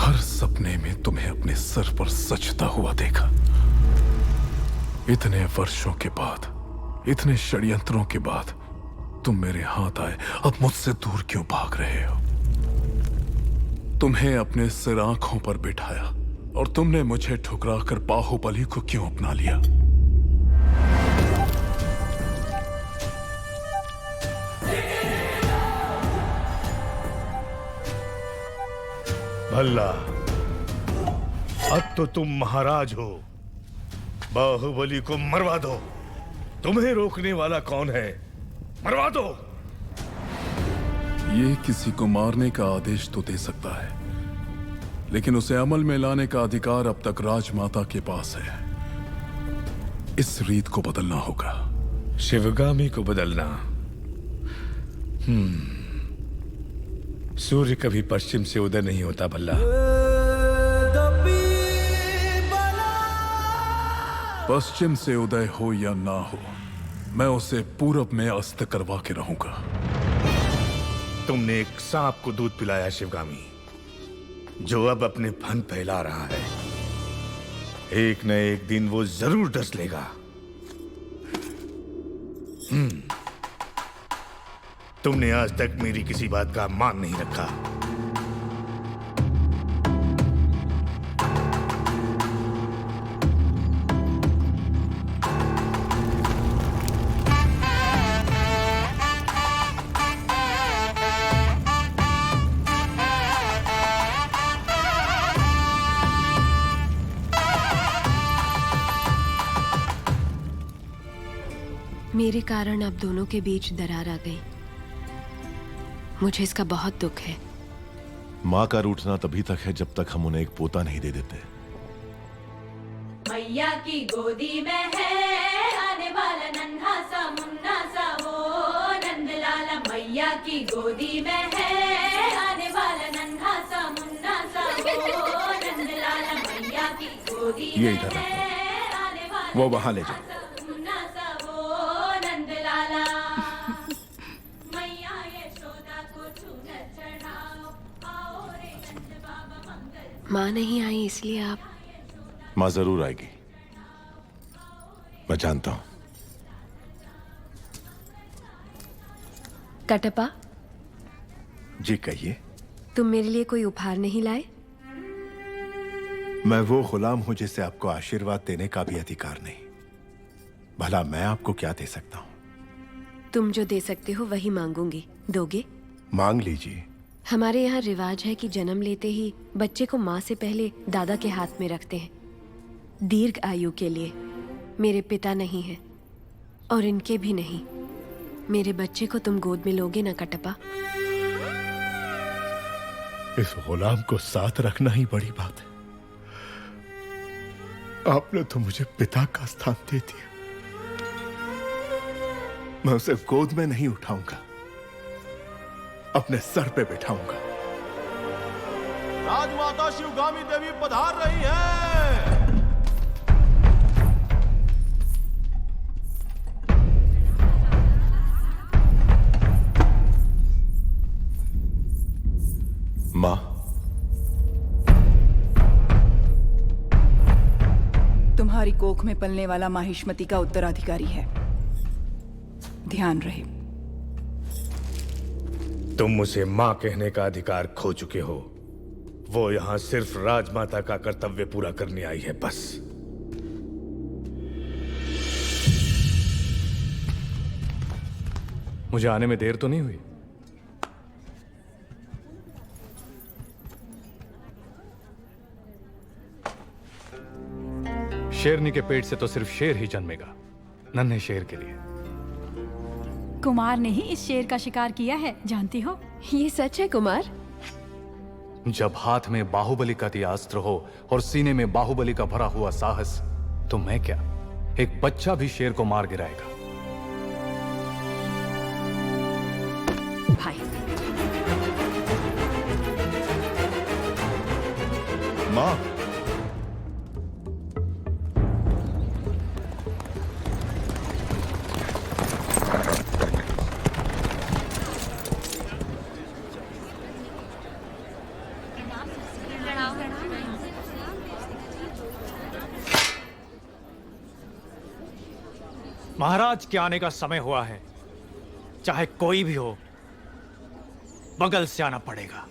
हर सपने में तुम्हें अपने सर पर सजता हुआ देखा। इतने वर्षों के बाद, इतने षड्यंत्रों के बाद तुम मेरे हाथ आए, अब मुझसे दूर क्यों भाग रहे हो? तुम्हें अपने सिर आंखों पर बिठाया और तुमने मुझे ठुकराकर बाहुबली को क्यों अपना लिया? भल्ला, अब तो तुम महाराज हो। बाहुबली को मरवा दो। तुम्हें रोकने वाला कौन है? मरवा दो। ये किसी को मारने का आदेश तो दे सकता है, लेकिन उसे अमल में लाने का अधिकार अब तक राजमाता के पास है। इस रीत को बदलना होगा। शिवगामी को बदलना? सूर्य कभी पश्चिम से उदय नहीं होता भल्ला। पश्चिम से उदय हो या ना हो, मैं उसे पूरब में अस्त करवा के रहूंगा। तुमने एक सांप को दूध पिलाया शिवगामी, जो अब अपने फन फैला रहा है। एक न एक दिन वो जरूर डस लेगा। तुमने आज तक मेरी किसी बात का मान नहीं रखा। मेरे कारण आप दोनों के बीच दरार आ गई। मुझे इसका बहुत दुख है। माँ का रूठना तभी तक है जब तक हम उन्हें एक पोता नहीं दे देते। मैया की गोदी में है आने वाला नन्हा सा मुन्ना सा वो नंदलाला। मैया की गोदी में है आने वाला नन्हा सा मुन्ना सा वो नंदलाला। मैया की गोदी ये में इधर रखो। है आने वाला वो वहां ले जाओ। मुन्ना सा वो नंदलाला। मैया यशोदा को चूनर चढ़ाओ, आओ रे नंद बाबा मंगल। माँ नहीं आई इसलिए आप? माँ जरूर आएगी, मैं जानता हूं। कटप्पा, जी कहिए। तुम मेरे लिए कोई उपहार नहीं लाए? मैं वो गुलाम हूं जिसे आपको आशीर्वाद देने का भी अधिकार नहीं। भला मैं आपको क्या दे सकता हूं? तुम जो दे सकते हो वही मांगूंगी। दोगे? मांग लीजिए। हमारे यहाँ रिवाज है कि जन्म लेते ही बच्चे को माँ से पहले दादा के हाथ में रखते हैं, दीर्घ आयु के लिए। मेरे पिता नहीं है और इनके भी नहीं। मेरे बच्चे को तुम गोद में लोगे ना कटप्पा? इस गुलाम को साथ रखना ही बड़ी बात है। आपने तो मुझे पिता का स्थान दे दिया। मैं उसे गोद में नहीं उठाऊंगा, अपने सर पे बिठाऊंगा। राजमाता शिवगामी देवी पधार रही है। माँ, तुम्हारी कोख में पलने वाला माहिष्मति का उत्तराधिकारी है। ध्यान रहे। तुम उसे मां कहने का अधिकार खो चुके हो। वो यहां सिर्फ राजमाता का कर्तव्य पूरा करने आई है, बस। मुझे आने में देर तो नहीं हुई? शेरनी के पेट से तो सिर्फ शेर ही जन्मेगा, नन्हे शेर के लिए। कुमार ने ही इस शेर का शिकार किया है, जानती हो? ये सच है कुमार? जब हाथ में बाहुबली का दिया अस्त्र हो और सीने में बाहुबली का भरा हुआ साहस, तो मैं क्या, एक बच्चा भी शेर को मार गिराएगा। भाई, माँ, महाराज के आने का समय हुआ है। चाहे कोई भी हो, बगल से आना पड़ेगा।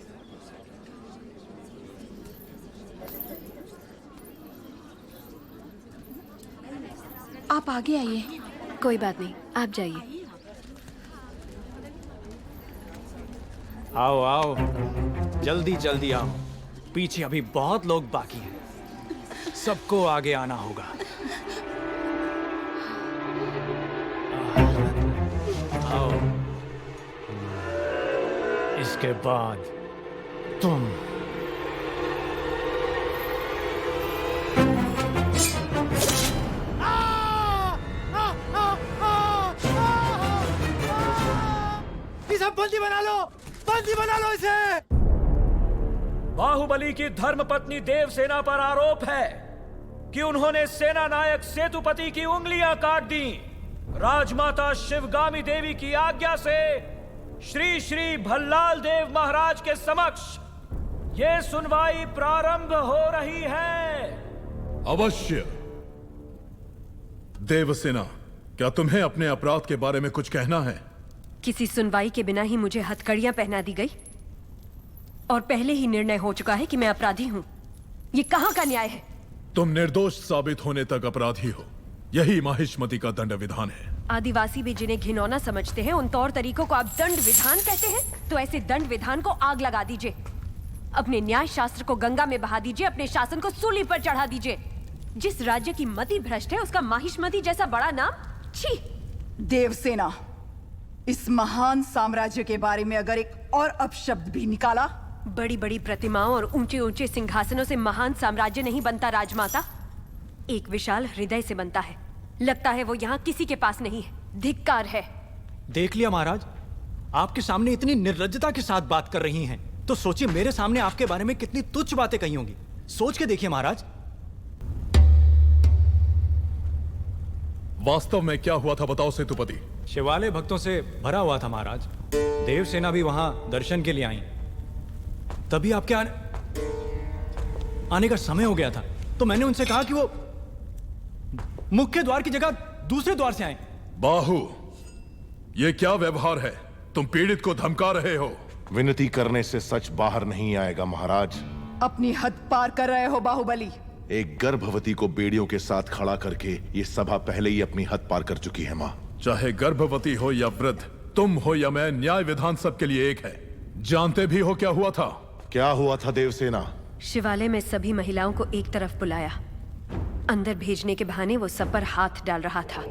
आप आगे आइए। कोई बात नहीं, आप जाइए। आओ आओ, जल्दी जल्दी आओ। पीछे अभी बहुत लोग बाकी हैं। सबको आगे आना होगा। आओ। इसके बाद तुम। इसे बंदी बना लो, बंदी बना लो इसे। बाहुबली की धर्मपत्नी देवसेना पर आरोप है कि उन्होंने सेना नायक सेतुपति की उंगलियां काट दी। राजमाता शिवगामी देवी की आज्ञा से श्री श्री भल्लाल देव महाराज के समक्ष ये सुनवाई प्रारंभ हो रही है। अवश्य। देवसेना, क्या तुम्हें अपने अपराध के बारे में कुछ कहना है? किसी सुनवाई के बिना ही मुझे हथकड़ियां पहना दी गई और पहले ही निर्णय हो चुका है कि मैं अपराधी हूं। ये कहां का न्याय है? तुम निर्दोष साबित होने तक अपराधी हो, यही माहिष्मति का दंड विधान है। आदिवासी भी जिन्हें घिनौना समझते हैं उन तौर तरीकों को आप दंड विधान कहते हैं? तो ऐसे दंड विधान को आग लगा दीजिए, अपने न्याय शास्त्र को गंगा में बहा दीजिए, अपने शासन को सूली पर चढ़ा दीजिए। जिस राज्य की मति भ्रष्ट है उसका माहिष्मति जैसा बड़ा नाम, छी। देवसेना, इस महान साम्राज्य के बारे में अगर एक और अपशब्द भी निकाला। बड़ी बड़ी प्रतिमाओं और ऊंचे ऊंचे सिंहासनों से महान साम्राज्य नहीं बनता राजमाता, एक विशाल हृदय से बनता है। लगता है वो यहाँ किसी के पास नहीं है। धिक्कार है। देख लिया महाराज, आपके सामने इतनी निर्लज्जता के साथ बात कर रही हैं, तो सोचिए मेरे सामने आपके बारे में कितनी तुच्छ बातें कही होंगी। सोच के देखिए महाराज। वास्तव में क्या हुआ था बताओ सेतुपति। शिवालय भक्तों से भरा हुआ था महाराज। देवसेना भी वहां दर्शन के लिए आई। तभी आपके आने का समय हो गया था, तो मैंने उनसे कहा कि वो मुख्य द्वार की जगह दूसरे द्वार से आए। बाहु, ये क्या व्यवहार है? तुम पीड़ित को धमका रहे हो। विनती करने से सच बाहर नहीं आएगा महाराज। अपनी हद पार कर रहे हो बाहुबली। एक गर्भवती को बेड़ियों के साथ खड़ा करके ये सभा पहले ही अपनी हद पार कर चुकी है माँ। चाहे गर्भवती हो या वृद्ध, तुम हो या मैं, न्याय विधान सबके लिए एक है। जानते भी हो क्या हुआ था? क्या हुआ था देवसेना? शिवालय में सभी महिलाओं को एक तरफ बुलाया, अंदर भेजने के बहाने वो सब पर हाथ डाल रहा था।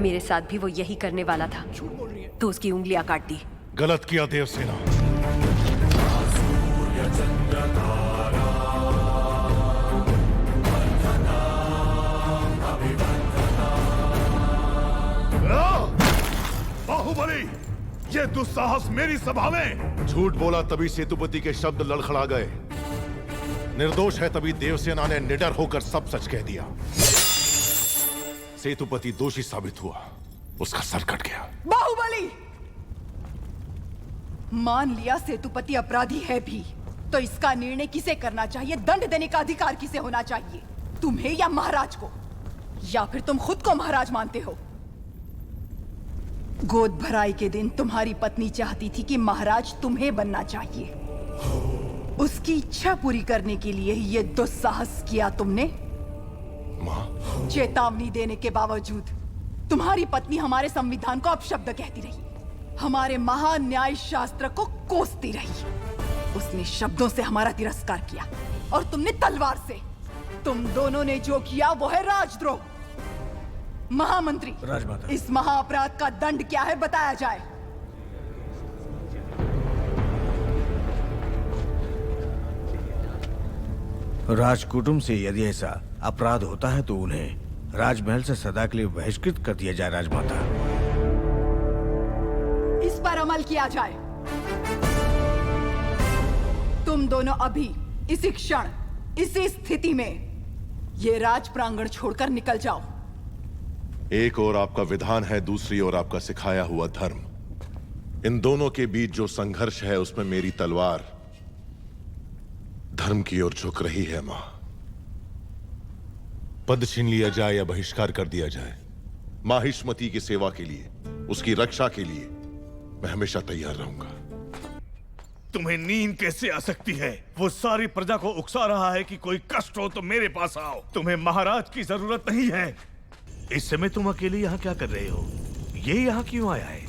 मेरे साथ भी वो यही करने वाला था, तो उसकी उंगलियां काट दी। गलत किया देवसेना। बाहुबली, ये दुस्साहस मेरी सभा में। झूठ बोला तभी सेतुपति के शब्द लड़खड़ा गए। निर्दोष है तभी देवसेना ने निडर होकर सब सच कह दिया। सेतुपति दोषी साबित हुआ, उसका सर कट गया। बाहुबली, मान लिया सेतुपति अपराधी है भी, तो इसका निर्णय किसे करना चाहिए? दंड देने का अधिकार किसे होना चाहिए? तुम्हें या महाराज को? या फिर तुम खुद को महाराज मानते हो? गोद भराई के दिन तुम्हारी पत्नी चाहती थी कि महाराज तुम्हें बनना चाहिए। उसकी इच्छा पूरी करने के लिए ये दुस्साहस किया तुमने। माँ, चेतावनी देने के बावजूद तुम्हारी पत्नी हमारे संविधान को अपशब्द कहती रही, हमारे महान न्याय शास्त्र को कोसती रही। उसने शब्दों से हमारा तिरस्कार किया और तुमने तलवार से। तुम दोनों ने जो किया वो है राजद्रोह। महामंत्री, राजमाता, इस महाअपराध का दंड क्या है बताया जाए। राजकुटुंब से यदि ऐसा अपराध होता है तो उन्हें राजमहल से सदा के लिए बहिष्कृत कर दिया जाए। राजमाता, इस पर अमल किया जाए। तुम दोनों अभी इसी क्षण इसी स्थिति में ये राज प्रांगण छोड़कर निकल जाओ। एक और आपका विधान है, दूसरी ओर आपका सिखाया हुआ धर्म। इन दोनों के बीच जो संघर्ष है उसमें मेरी तलवार धर्म की ओर झुक रही है। मां, पद छीन लिया जाए या बहिष्कार कर दिया जाए, माहिष्मति की सेवा के लिए, उसकी रक्षा के लिए मैं हमेशा तैयार रहूंगा। तुम्हें नींद कैसे आ सकती है? वो सारी प्रजा को उकसा रहा है कि कोई कष्ट हो तो मेरे पास आओ। तुम्हें महाराज की जरूरत नहीं है। इस समय तुम अकेले यहाँ क्या कर रहे हो? ये यहाँ क्यों आया है?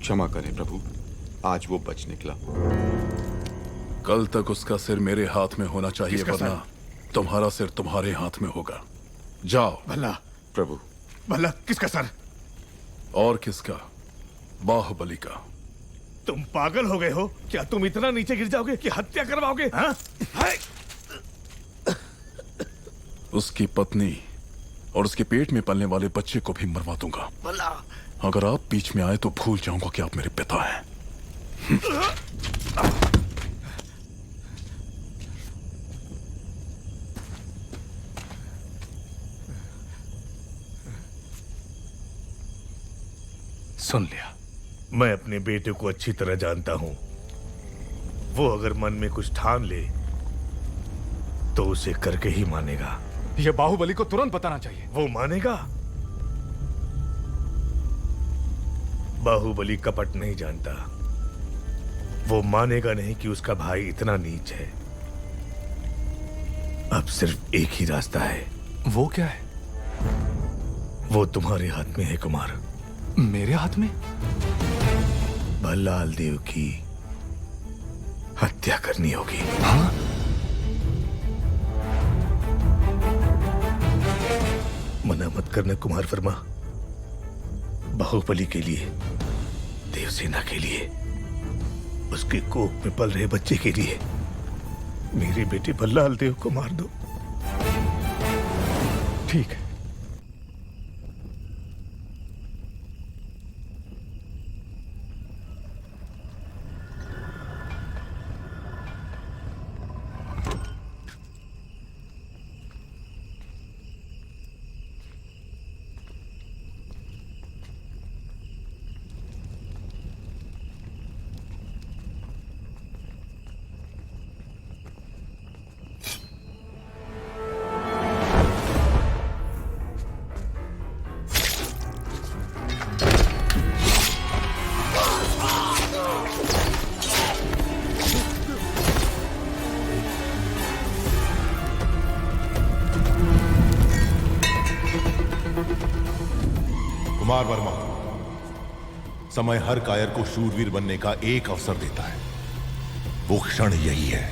क्षमा करें प्रभु, आज वो बच निकला। कल तक उसका सिर मेरे हाथ में होना चाहिए, किसका वरना तुम्हारा सिर तुम्हारे हाथ में होगा। जाओ। भला प्रभु। भला किसका सर? और किसका? बाहुबली का। तुम पागल हो गए हो क्या? तुम इतना नीचे गिर जाओगे कि हत्या करवाओगे? हाँ? उसकी पत्नी और उसके पेट में पलने वाले बच्चे को भी मरवा दूंगा। भला अगर आप बीच में आए तो भूल जाऊंगा कि आप मेरे पिता हैं। सुन लिया। मैं अपने बेटे को अच्छी तरह जानता हूं। वो अगर मन में कुछ ठान ले तो उसे करके ही मानेगा। ये बाहुबली को तुरंत बताना चाहिए। वो मानेगा? बाहुबली कपट नहीं जानता। वो मानेगा नहीं कि उसका भाई इतना नीच है। अब सिर्फ एक ही रास्ता है। वो क्या है? वो तुम्हारे हाथ में है कुमार। मेरे हाथ में? भल्लाल देव की हत्या करनी होगी। हाँ? मना मत करना कुमार वर्मा। बाहुबली के लिए, देवसेना के लिए, उसके कोख में पल रहे बच्चे के लिए मेरे बेटे भल्लाल देव को मार दो। ठीक है। कुमार वर्मा, समय हर कायर को शूरवीर बनने का एक अवसर देता है। वो क्षण यही है।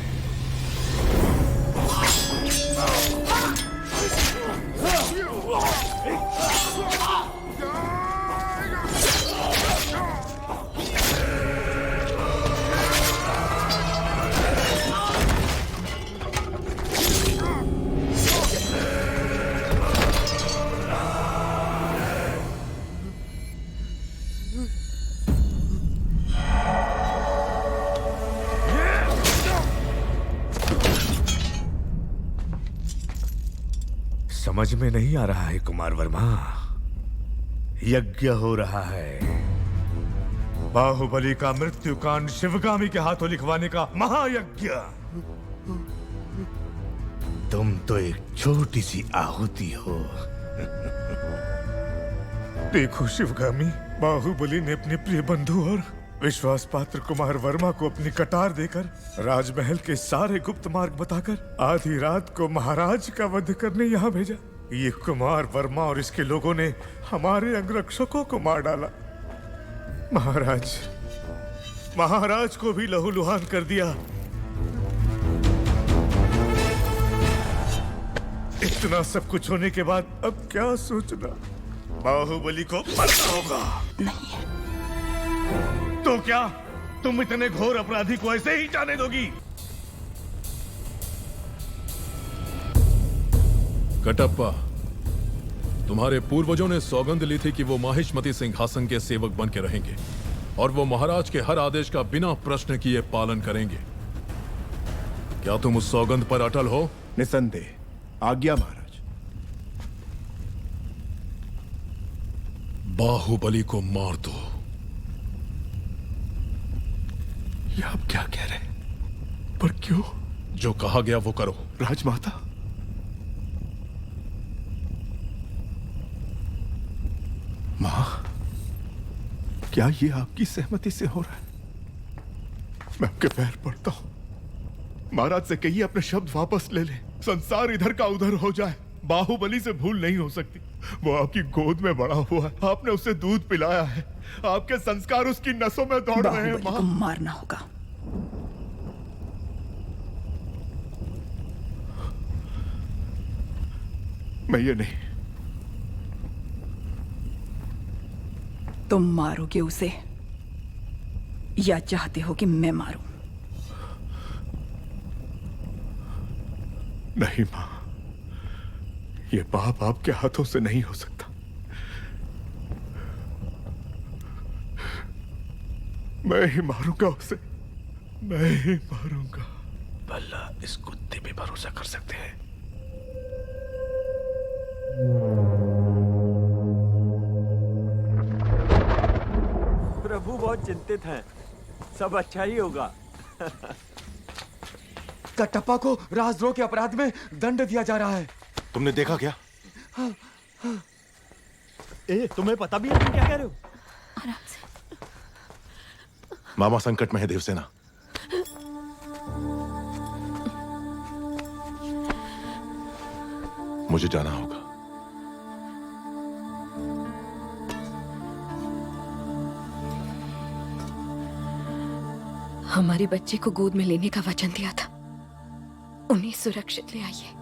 समझ में नहीं आ रहा है कुमार वर्मा। यज्ञ हो रहा है। बाहुबली का मृत्युकांड शिवगामी के हाथों लिखवाने का महायज्ञ। तुम तो एक छोटी सी आहुति हो। देखो शिवगामी, बाहुबली ने अपने प्रिय बंधु और विश्वास पात्र कुमार वर्मा को अपनी कटार देकर राजमहल के सारे गुप्त मार्ग बताकर आधी रात को महाराज का वध करने यहाँ भेजा। ये कुमार वर्मा और इसके लोगों ने हमारे अंगरक्षकों को मार डाला। महाराज को भी लहूलुहान कर दिया। इतना सब कुछ होने के बाद अब क्या सोचना? बाहुबली को मरना होगा। नहीं। तो क्या तुम इतने घोर अपराधी को ऐसे ही जाने दोगी? कटप्पा, तुम्हारे पूर्वजों ने सौगंध ली थी कि वो माहिष्मती सिंहासन के सेवक बन के रहेंगे और वो महाराज के हर आदेश का बिना प्रश्न किए पालन करेंगे। क्या तुम उस सौगंध पर अटल हो? निसंदेह। आज्ञा महाराज। बाहुबली को मार दो। ये आप क्या कह रहे हैं? पर क्यों? जो कहा गया वो करो। राजमाता, मां, क्या ये आपकी सहमति से हो रहा है? मैं आपके पैर पड़ता हूं। महाराज से कहिए अपने शब्द वापस ले ले। संसार इधर का उधर हो जाए, बाहुबली से भूल नहीं हो सकती। वो आपकी गोद में बड़ा हुआ है, आपने उसे दूध पिलाया है, आपके संस्कार उसकी नसों में दौड़ रहे हैं। बाहुबली को मारना होगा। मैं ये नहीं। तुम मारोगे उसे या चाहते हो कि मैं मारूं? नहीं मां, ये पाप आपके हाथों से नहीं हो सकता। मैं ही मारूंगा उसे, मैं ही मारूंगा। भला इस कुत्ते पे भरोसा कर सकते हैं? प्रभु बहुत चिंतित हैं। सब अच्छा ही होगा। कटप्पा को राजद्रोह के अपराध में दंड दिया जा रहा है। तुमने देखा क्या? तुम्हें पता भी है तुम क्या कह रहे हो? आराम से। मामा संकट में है देवसेना। मुझे जाना होगा। हमारे बच्चे को गोद में लेने का वचन दिया था, उन्हें सुरक्षित ले आइए।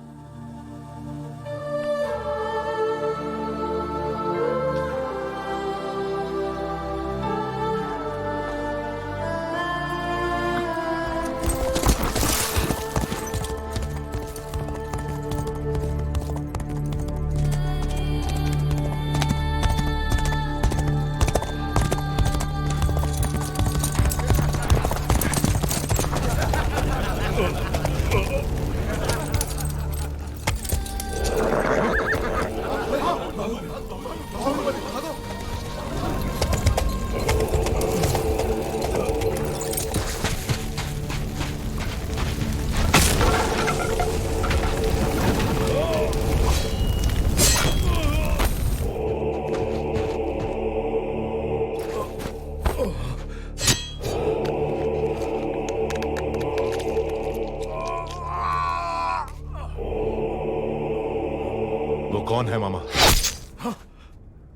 वो कौन है मामा?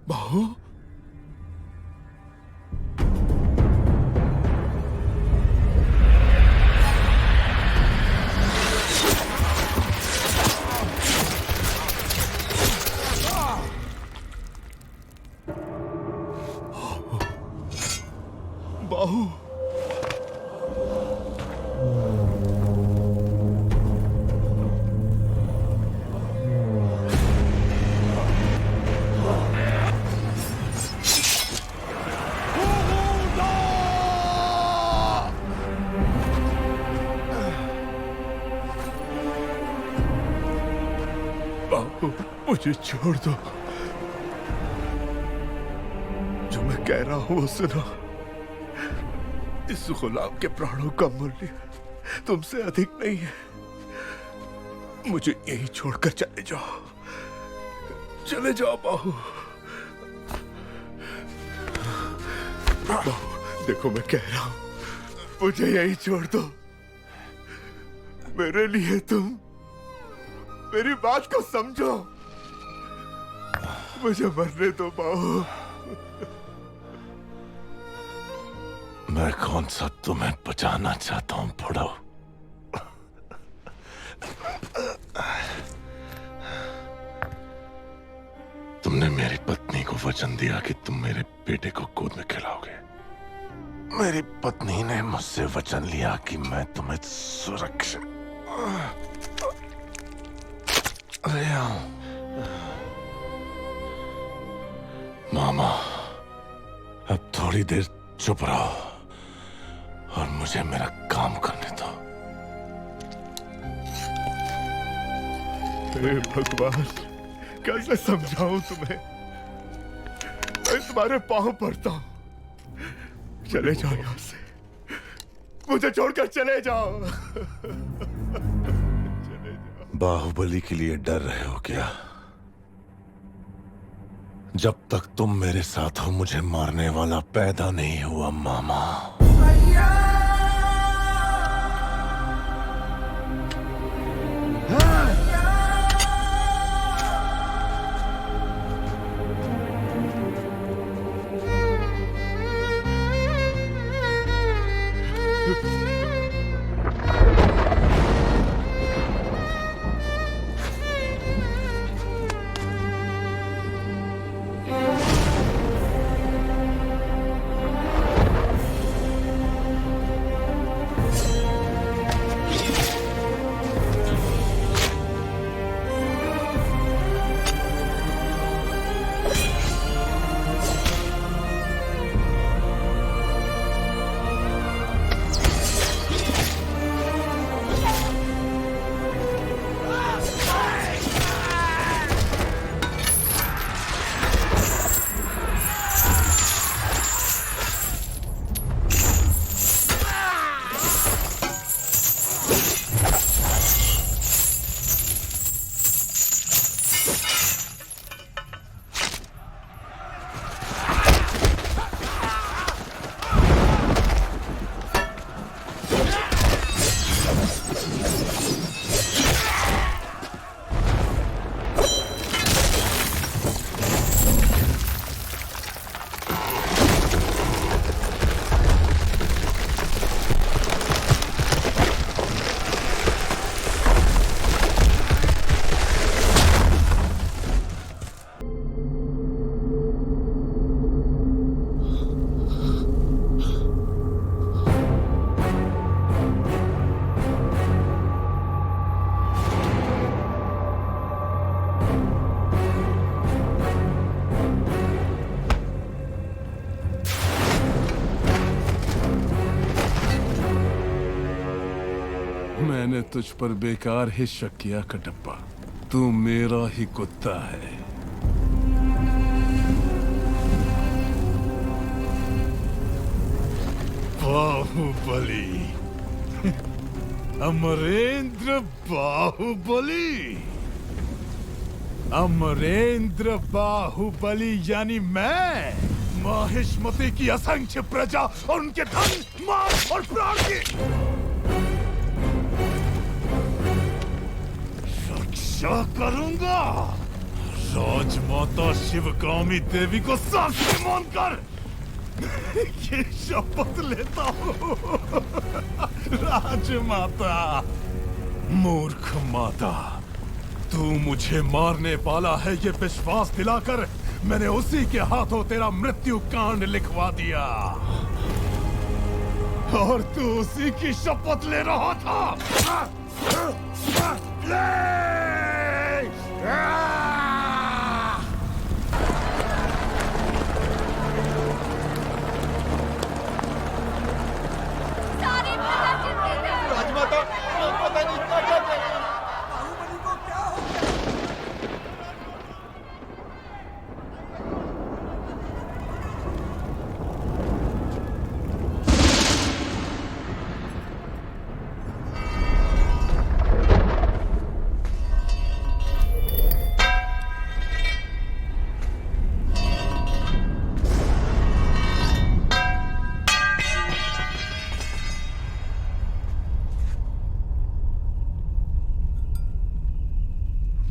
बाहु? बाहु? मुझे छोड़ दो। जो मैं कह रहा हूं वो सुनो। इस गुलाम के प्राणों का मूल्य तुमसे अधिक नहीं है। मुझे यही छोड़कर चले जाओ, चले जाओ बाहु। बाहु, देखो मैं कह रहा हूं, मुझे यही छोड़ दो। मेरे लिए तुम मेरी बात को समझो। मुझे मरने दो बाहु। मैं कौन सा तुम्हें बचाना चाहता हूं बुढ़ो? तुमने मेरी पत्नी को वचन दिया कि तुम मेरे बेटे को गोद में खिलाओगे। मेरी पत्नी ने मुझसे वचन लिया कि मैं तुम्हें सुरक्षित ले आऊं। मामा, अब थोड़ी देर चुप रहो और मुझे मेरा काम करने दो। हे भगवान, कैसे समझाऊं तुम्हें? मैं तुम्हारे पांव पड़ता हूं। चले जाओ यहां से, मुझे छोड़कर चले जाओ। बाहुबली के लिए डर रहे हो क्या? जब तक तुम मेरे साथ हो मुझे मारने वाला पैदा नहीं हुआ मामा। तुझ पर बेकार ही शक किया कटप्पा। तू मेरा ही कुत्ता है। बाहुबली, अमरेंद्र बाहुबली। अमरेंद्र बाहुबली यानी मैं, माहिष्मति की असंख्य प्रजा और उनके धन, माल और प्राण की रक्षा करूंगा। राजमाता शिवगामी देवी को साक्षी मानकर ये शपथ लेता हूँ। राजमाता, मूर्ख माता, तू मुझे मारने वाला है ये विश्वास दिलाकर मैंने उसी के हाथों तेरा मृत्यु कांड लिखवा दिया, और तू उसी की शपथ ले रहा था। राजमाता, पता नहीं क्या क्या बाहुबली को क्या हो गया?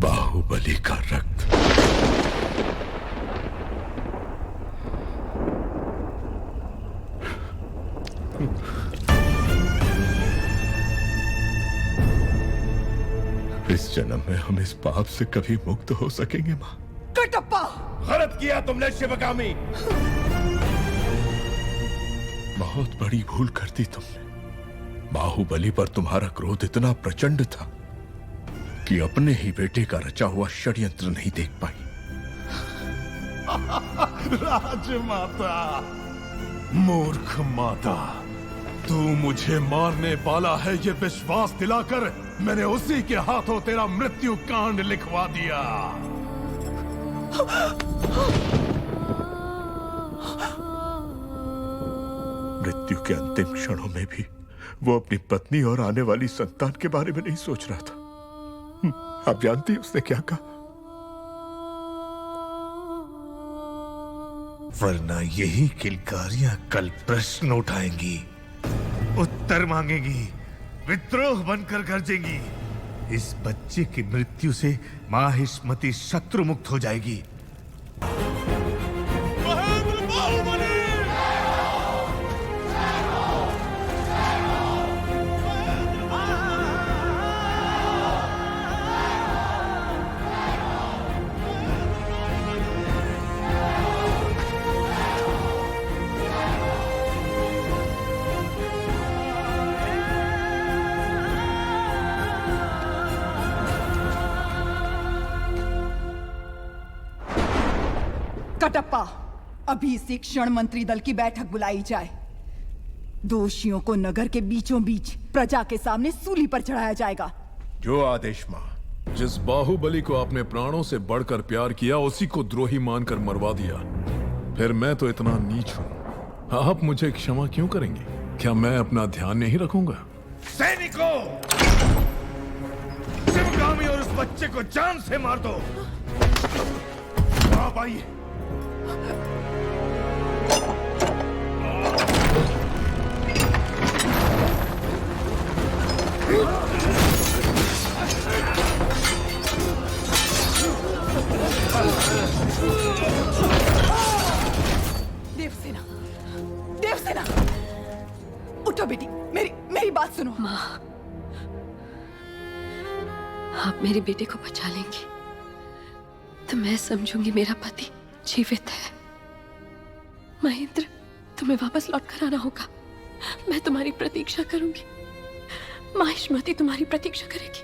बाहुबली का रक्त। इस जन्म में हम इस पाप से कभी मुक्त हो सकेंगे मां? कटप्पा, गलत किया तुमने शिवगामी। बहुत बड़ी भूल कर दी तुमने। बाहुबली पर तुम्हारा क्रोध इतना प्रचंड था कि अपने ही बेटे का रचा हुआ षड्यंत्र नहीं देख पाई। राजमाता, मूर्ख माता, तू मुझे मारने वाला है ये विश्वास दिलाकर मैंने उसी के हाथों तेरा मृत्यु कांड लिखवा दिया। मृत्यु के अंतिम क्षणों में भी वो अपनी पत्नी और आने वाली संतान के बारे में नहीं सोच रहा था। आप जानती हैं उसने क्या कहा? वरना यही किलकारियां कल प्रश्न उठाएंगी, उत्तर मांगेंगी, विद्रोह बनकर गरजेंगी। इस बच्चे की मृत्यु से माहिष्मति शत्रु मुक्त हो जाएगी। कटप्पा, अभी इसी क्षण मंत्री दल की बैठक बुलाई जाए। दोषियों को नगर के बीचों बीच प्रजा के सामने सूली पर चढ़ाया जाएगा। जो आदेश मां। जिस बाहुबली को आपने प्राणों से बढ़कर प्यार किया उसी को द्रोही मानकर मरवा दिया, फिर मैं तो इतना नीच हूं। आप मुझे क्षमा क्यों करेंगे? क्या मैं अपना ध्यान नहीं रखूंगा? सैनिकों, शिवगामी और उस बच्चे को जान से मार दो। आप आइए। देवसेना, देवसेना, उठो बेटी, मेरी बात सुनो। माँ, आप मेरे बेटे को बचा लेंगी तो मैं समझूंगी मेरा पति जीवित है। महेंद्र, तुम्हें वापस लौट कर आना होगा। मैं तुम्हारी प्रतीक्षा करूंगी। माहिष्मति तुम्हारी प्रतीक्षा करेगी।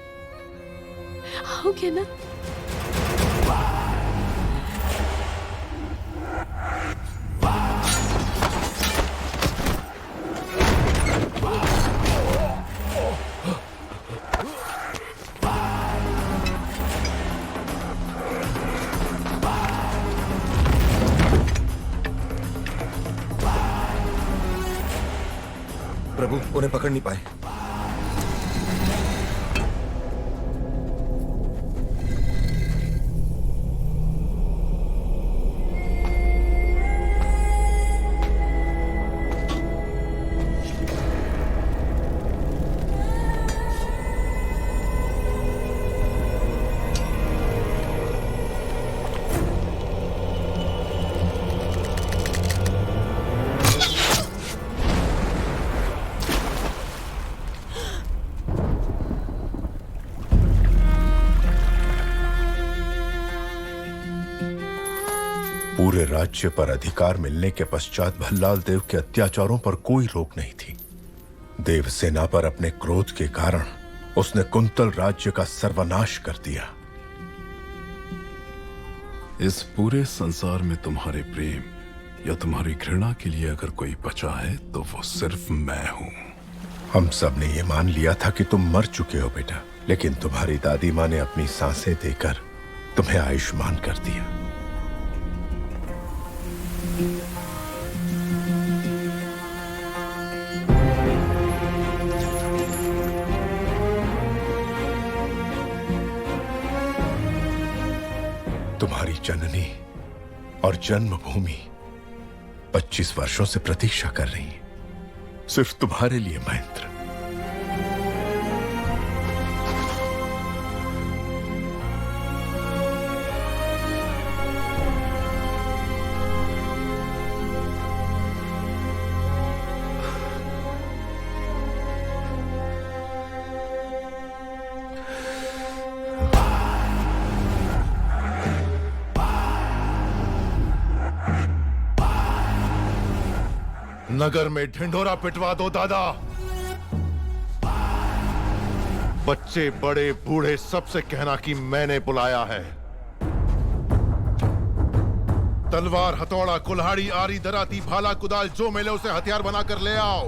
आओगे ना? प्रभु उन्हें पकड़ नहीं पाए। पूरे राज्य पर अधिकार मिलने के पश्चात भल्लाल देव के अत्याचारों पर कोई रोक नहीं थी। देवसेना पर अपने क्रोध के कारण उसने कुंतल राज्य का सर्वनाश कर दिया। इस पूरे संसार में तुम्हारे प्रेम या तुम्हारी घृणा के लिए अगर कोई बचा है तो वो सिर्फ मैं हूं। हम सब ने ये मान लिया था कि तुम मर चुके हो बेटा, लेकिन तुम्हारी दादी माँ ने अपनी सांसें देकर तुम्हें आयुष्मान कर दिया। तुम्हारी जननी और जन्मभूमि 25 वर्षों से प्रतीक्षा कर रही है, सिर्फ तुम्हारे लिए महेंद्र। नगर में ढिंढोरा पिटवा दो दादा। बच्चे बड़े बूढ़े सबसे कहना कि मैंने बुलाया है। तलवार, हथौड़ा, कुल्हाड़ी, आरी, दराती, भाला, कुदाल जो मिले उसे हथियार बनाकर ले आओ।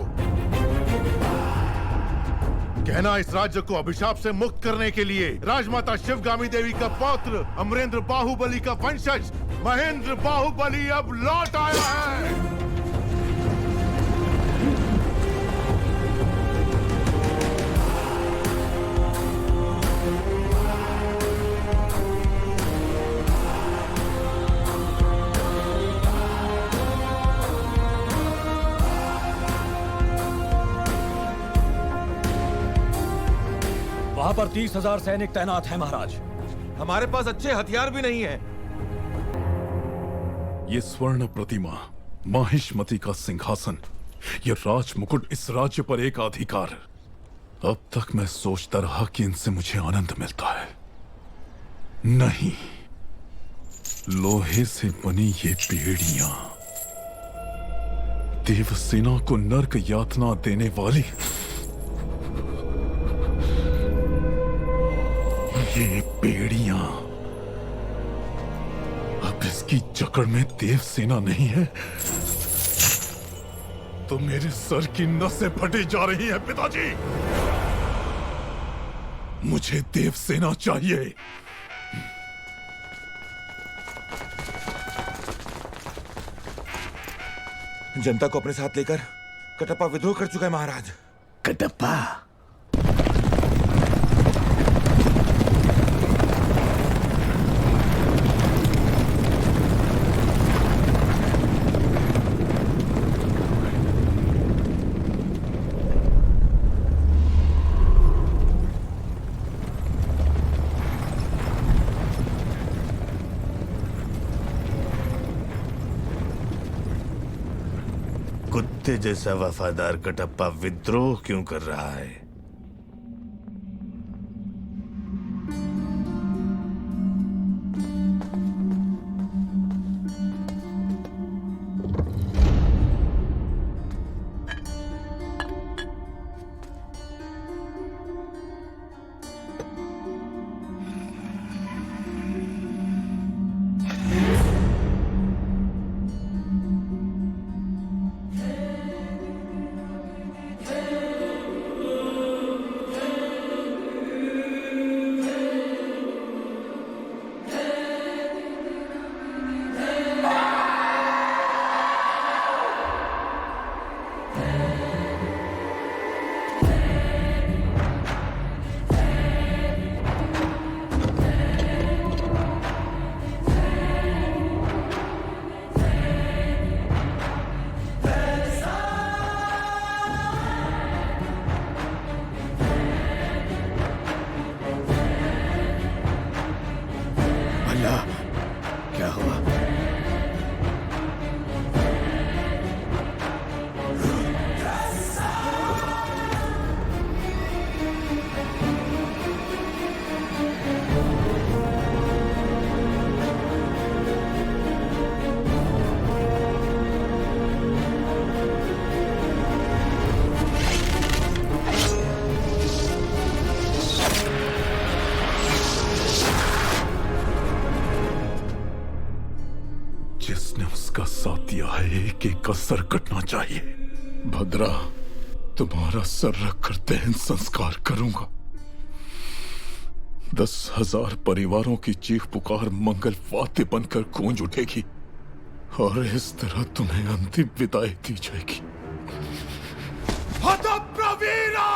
कहना इस राज्य को अभिशाप से मुक्त करने के लिए राजमाता शिवगामी देवी का पौत्र अमरेंद्र बाहुबली का वंशज महेंद्र बाहुबली अब लौट आया है। वहां पर 30,000 सैनिक तैनात हैं महाराज। हमारे पास अच्छे हथियार भी नहीं है। ये स्वर्ण प्रतिमा, माहिष्मति का सिंहासन, ये राज मुकुट, इस राज्य पर एक अधिकार। अब तक मैं सोचता रहा कि इनसे मुझे आनंद मिलता है, नहीं, लोहे से बनी ये बेड़ियां देवसेना को नर्क यातना देने वाली, ये बेड़ियां अब इसकी जकड़ में देवसेना नहीं है तो मेरे सर की नसें फटी जा रही हैं पिताजी। मुझे देवसेना चाहिए। जनता को अपने साथ लेकर कटप्पा विद्रोह कर चुका है महाराज। कटप्पा? कुत्ते जैसा वफादार कटप्पा विद्रोह क्यों कर रहा है? जिसने उसका साथ दिया है, एक एक का सर कटना चाहिए। भद्रा, तुम्हारा सर रखकर दहन संस्कार करूंगा। 10,000 परिवारों की चीख पुकार मंगल वाद्य बनकर गूंज उठेगी और इस तरह तुम्हें अंतिम विदाई दी जाएगी। हतप्रवीरा!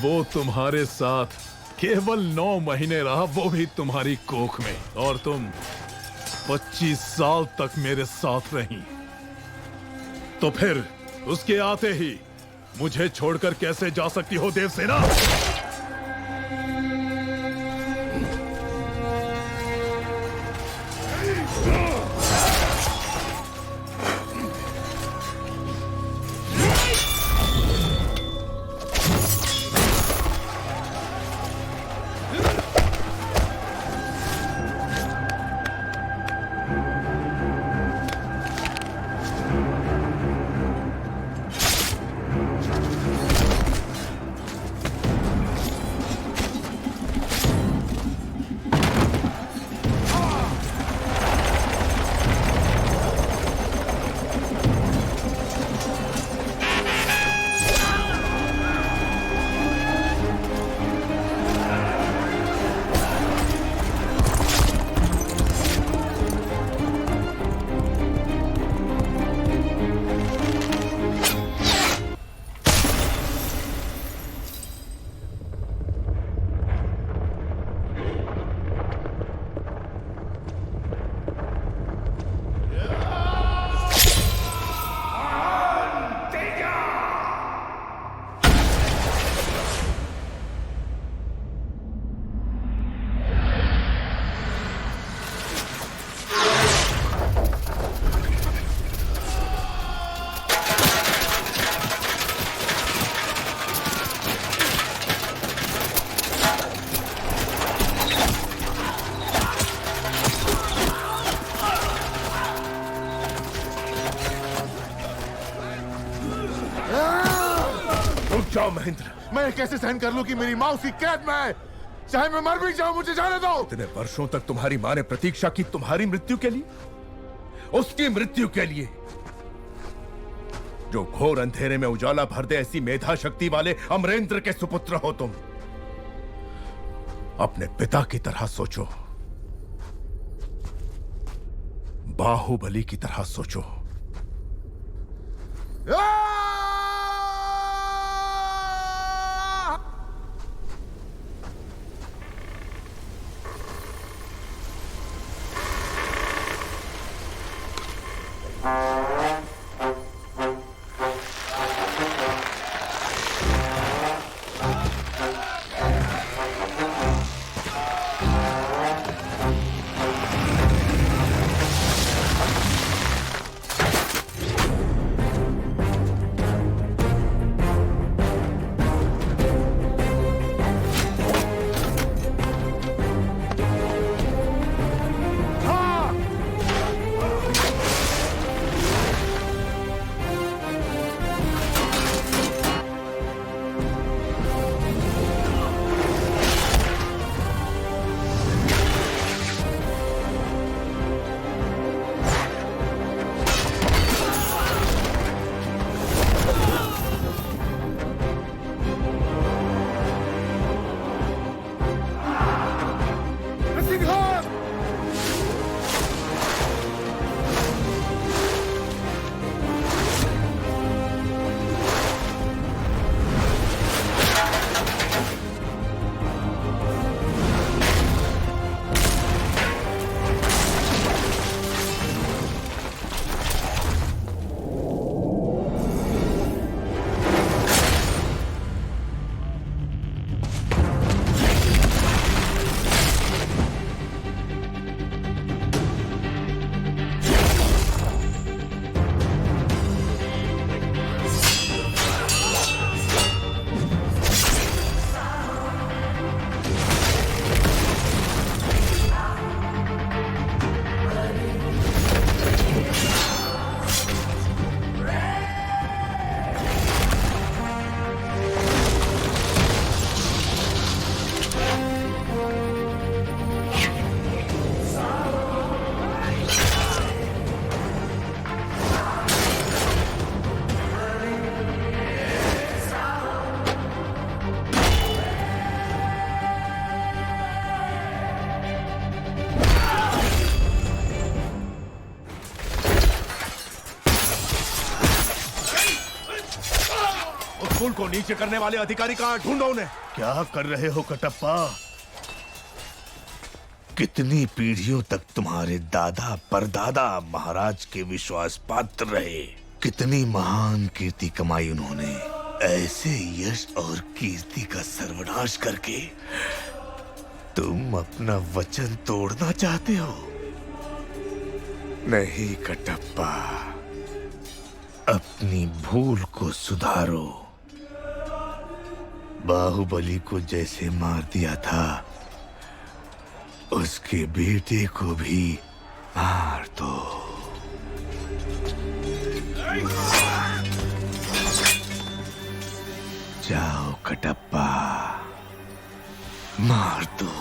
वो तुम्हारे साथ केवल 9 महीने रहा, वो भी तुम्हारी कोख में, और तुम 25 साल तक मेरे साथ रही। तो फिर उसके आते ही मुझे छोड़कर कैसे जा सकती हो देवसेना? जाओ महेंद्र। मैं कैसे सहन कर लूं कि मेरी माँ उसकी कैद में है? चाहे मैं मर भी जाऊं, मुझे जाने दो। इतने वर्षों तक तुम्हारी माँ ने प्रतीक्षा की तुम्हारी मृत्यु के लिए, उसकी मृत्यु के लिए। जो घोर अंधेरे में उजाला भर दे, ऐसी मेधा शक्ति वाले अमरेंद्र के सुपुत्र हो तुम। अपने पिता की तरह सोचो, बाहुबली की तरह सोचो। पुल को नीचे करने वाले अधिकारी कहां? ढूंढो उन्हें। क्या कर रहे हो कटप्पा? कितनी पीढ़ियों तक तुम्हारे दादा परदादा महाराज के विश्वास पात्र रहे, कितनी महान कीर्ति कमाई उन्होंने। ऐसे यश और कीर्ति का सर्वनाश करके तुम अपना वचन तोड़ना चाहते हो? नहीं कटप्पा, अपनी भूल को सुधारो। बाहुबली को जैसे मार दिया था, उसके बेटे को भी मार दो। जाओ कटप्पा, मार दो।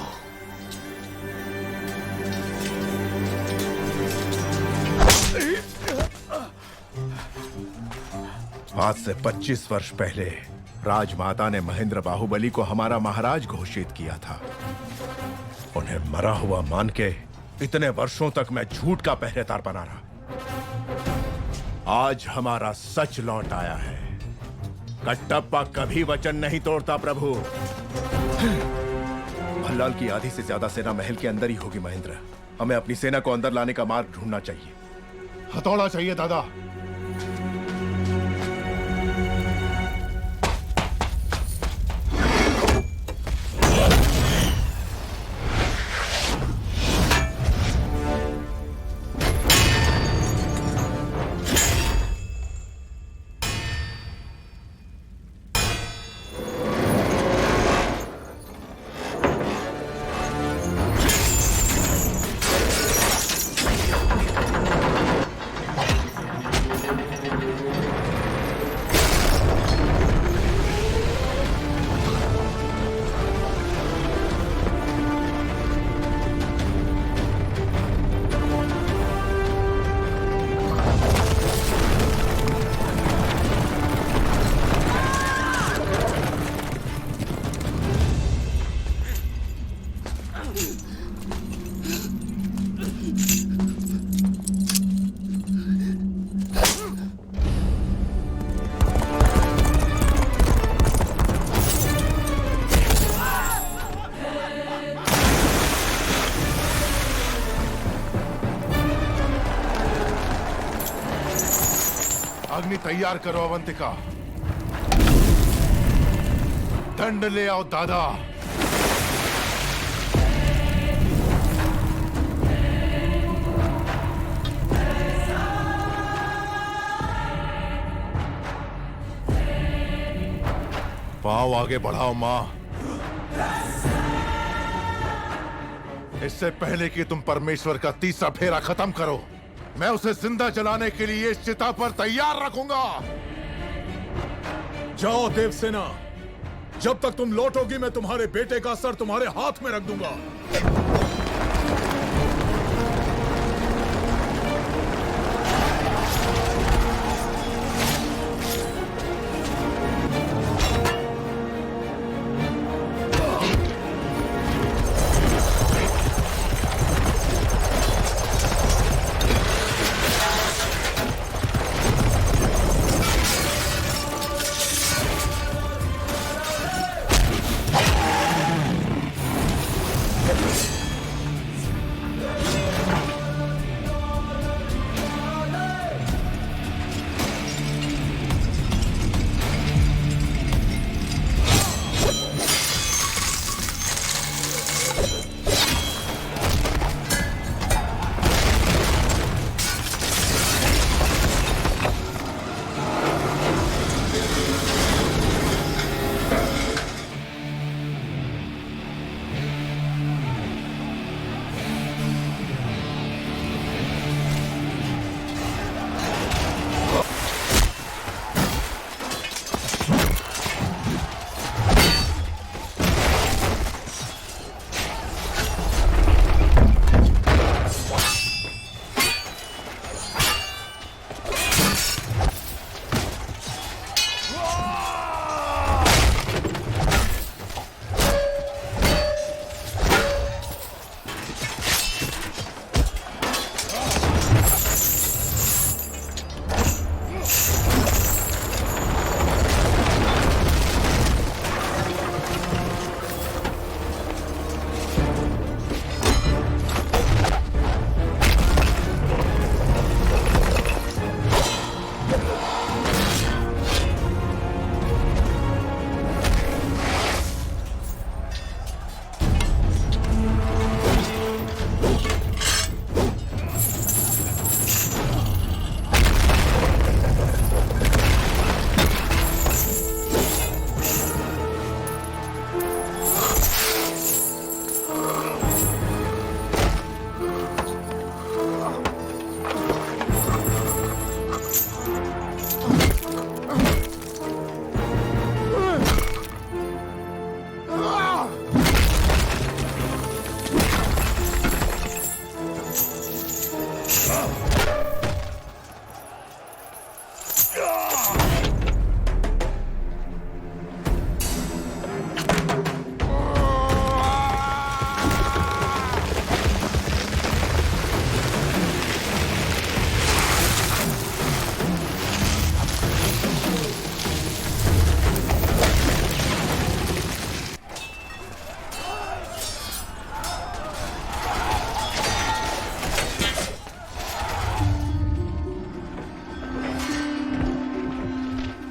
आज से 25 वर्ष पहले राजमाता ने महेंद्र बाहुबली को हमारा महाराज घोषित किया था। उन्हें मरा हुआ मान के इतने वर्षों तक मैं झूठ का पहरेदार बना रहा। आज हमारा सच लौट आया है। कटप्पा कभी वचन नहीं तोड़ता प्रभु। भल्लाल की आधी से ज्यादा सेना महल के अंदर ही होगी महेंद्र। हमें अपनी सेना को अंदर लाने का मार्ग ढूंढना चाहिए। हथौड़ा चाहिए दादा। अग्नि तैयार करो अवंतिका। दंड ले आओ दादा। पाँव आगे बढ़ाओ मां। इससे पहले कि तुम परमेश्वर का तीसरा फेरा खत्म करो, मैं उसे जिंदा जलाने के लिए इस चिता पर तैयार रखूंगा। जाओ देवसेना, जब तक तुम लौटोगी मैं तुम्हारे बेटे का सर तुम्हारे हाथ में रख दूंगा।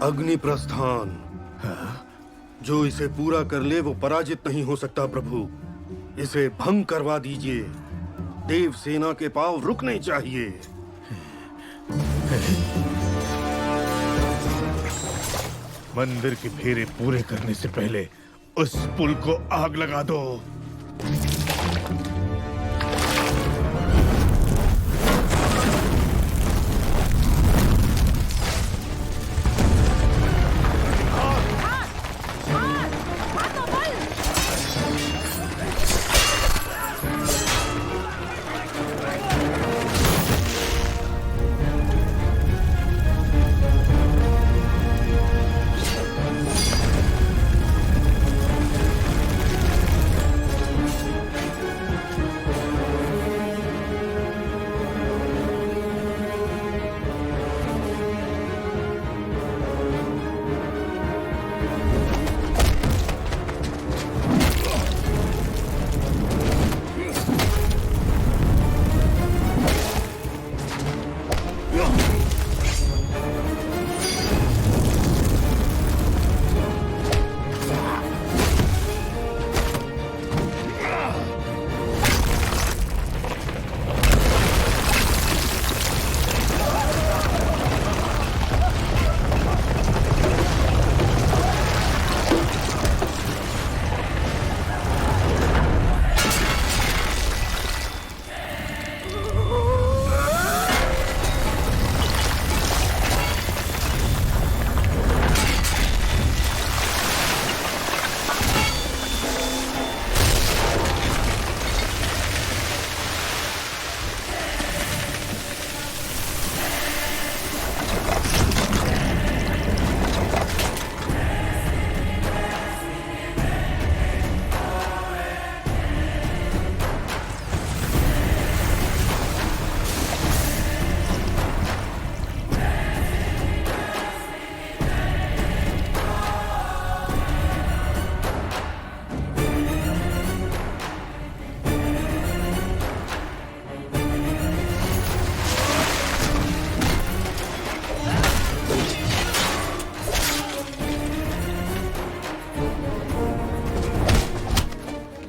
अग्नि प्रस्थान। जो इसे पूरा कर ले वो पराजित नहीं हो सकता प्रभु। इसे भंग करवा दीजिए। देव सेना के पांव रुकने चाहिए। मंदिर के फेरे पूरे करने से पहले उस पुल को आग लगा दो।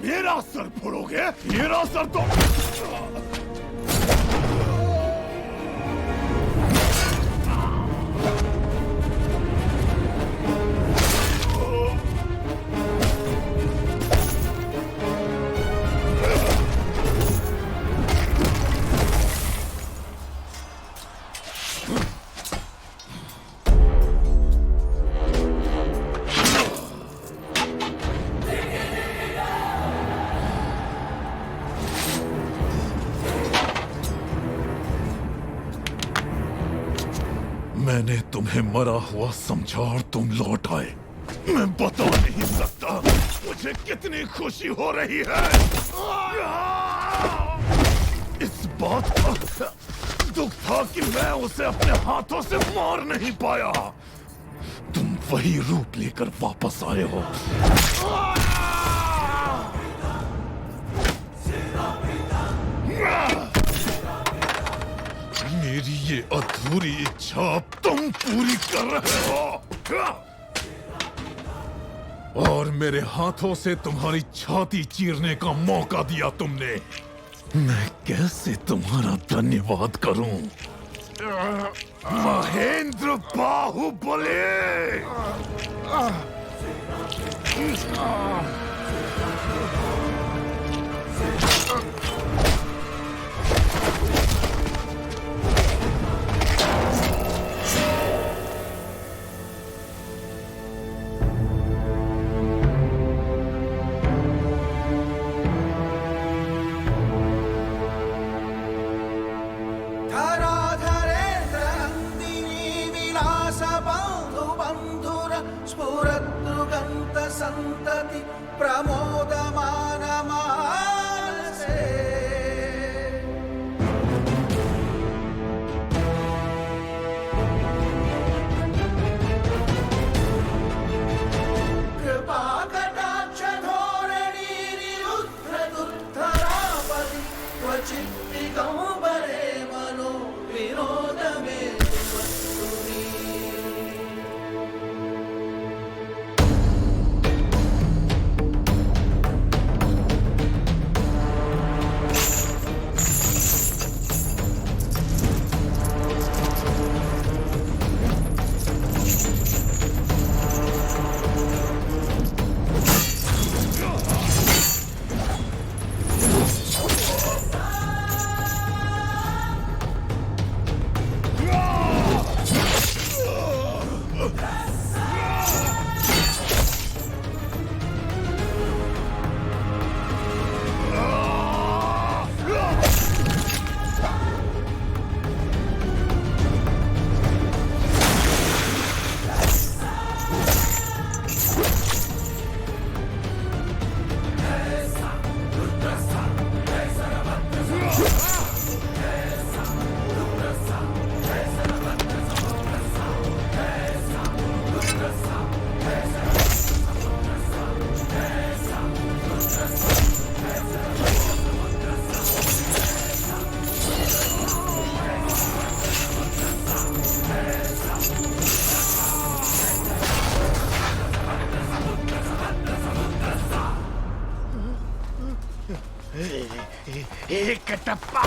मेरा सर फोड़ोगे? मेरा सर तो मैंने तुम्हें मरा हुआ समझा और तुम लौट आए। मैं बता नहीं सकता मुझे कितनी खुशी हो रही है। इस बात का दुख था कि मैं उसे अपने हाथों से मार नहीं पाया। तुम वही रूप लेकर वापस आए हो। मेरी ये अधूरी इच्छा तुम पूरी कर रहे हो और मेरे हाथों से तुम्हारी छाती चीरने का मौका दिया तुमने। मैं कैसे तुम्हारा धन्यवाद करूं? महेंद्र बाहुबली! संतति प्रमोदमान मानसे कृपा कटाक्ष धोरणी निरुद्ध दुर्धरापति क्वचित् दिगंबरे मनो विनोद में एक टप्पा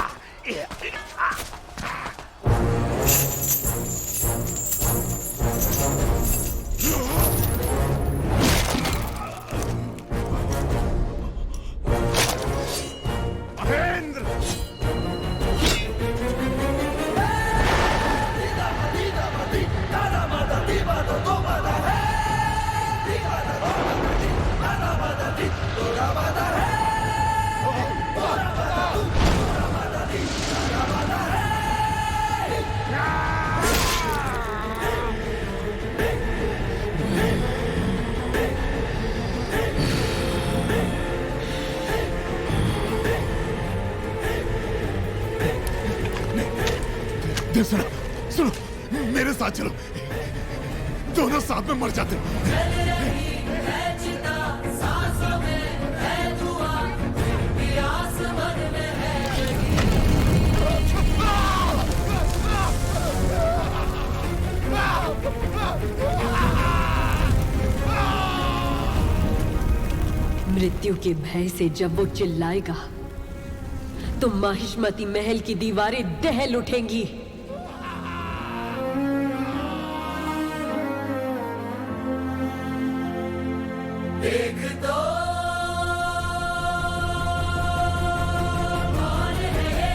सुनो सुनो मेरे साथ चलो, दोनों साथ में मर जाते। मृत्यु मृत्यु के भय से जब वो चिल्लाएगा तो माहिष्मती महल की दीवारें दहल उठेंगी। एक दो कौन है?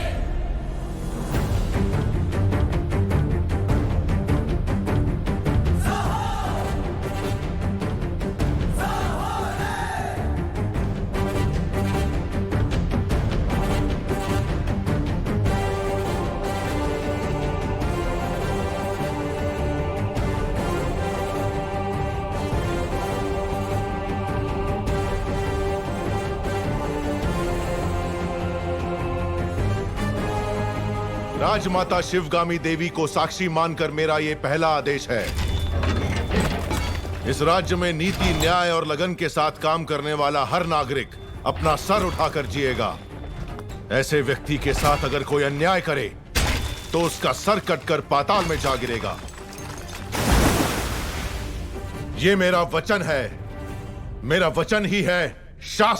राजमाता शिवगामी देवी को साक्षी मानकर मेरा ये पहला आदेश है। इस राज्य में नीति, न्याय और लगन के साथ काम करने वाला हर नागरिक अपना सर उठाकर जिएगा। ऐसे व्यक्ति के साथ अगर कोई अन्याय करे तो उसका सर कटकर पाताल में जा गिरेगा। ये मेरा वचन है, मेरा वचन ही है शास्त्र।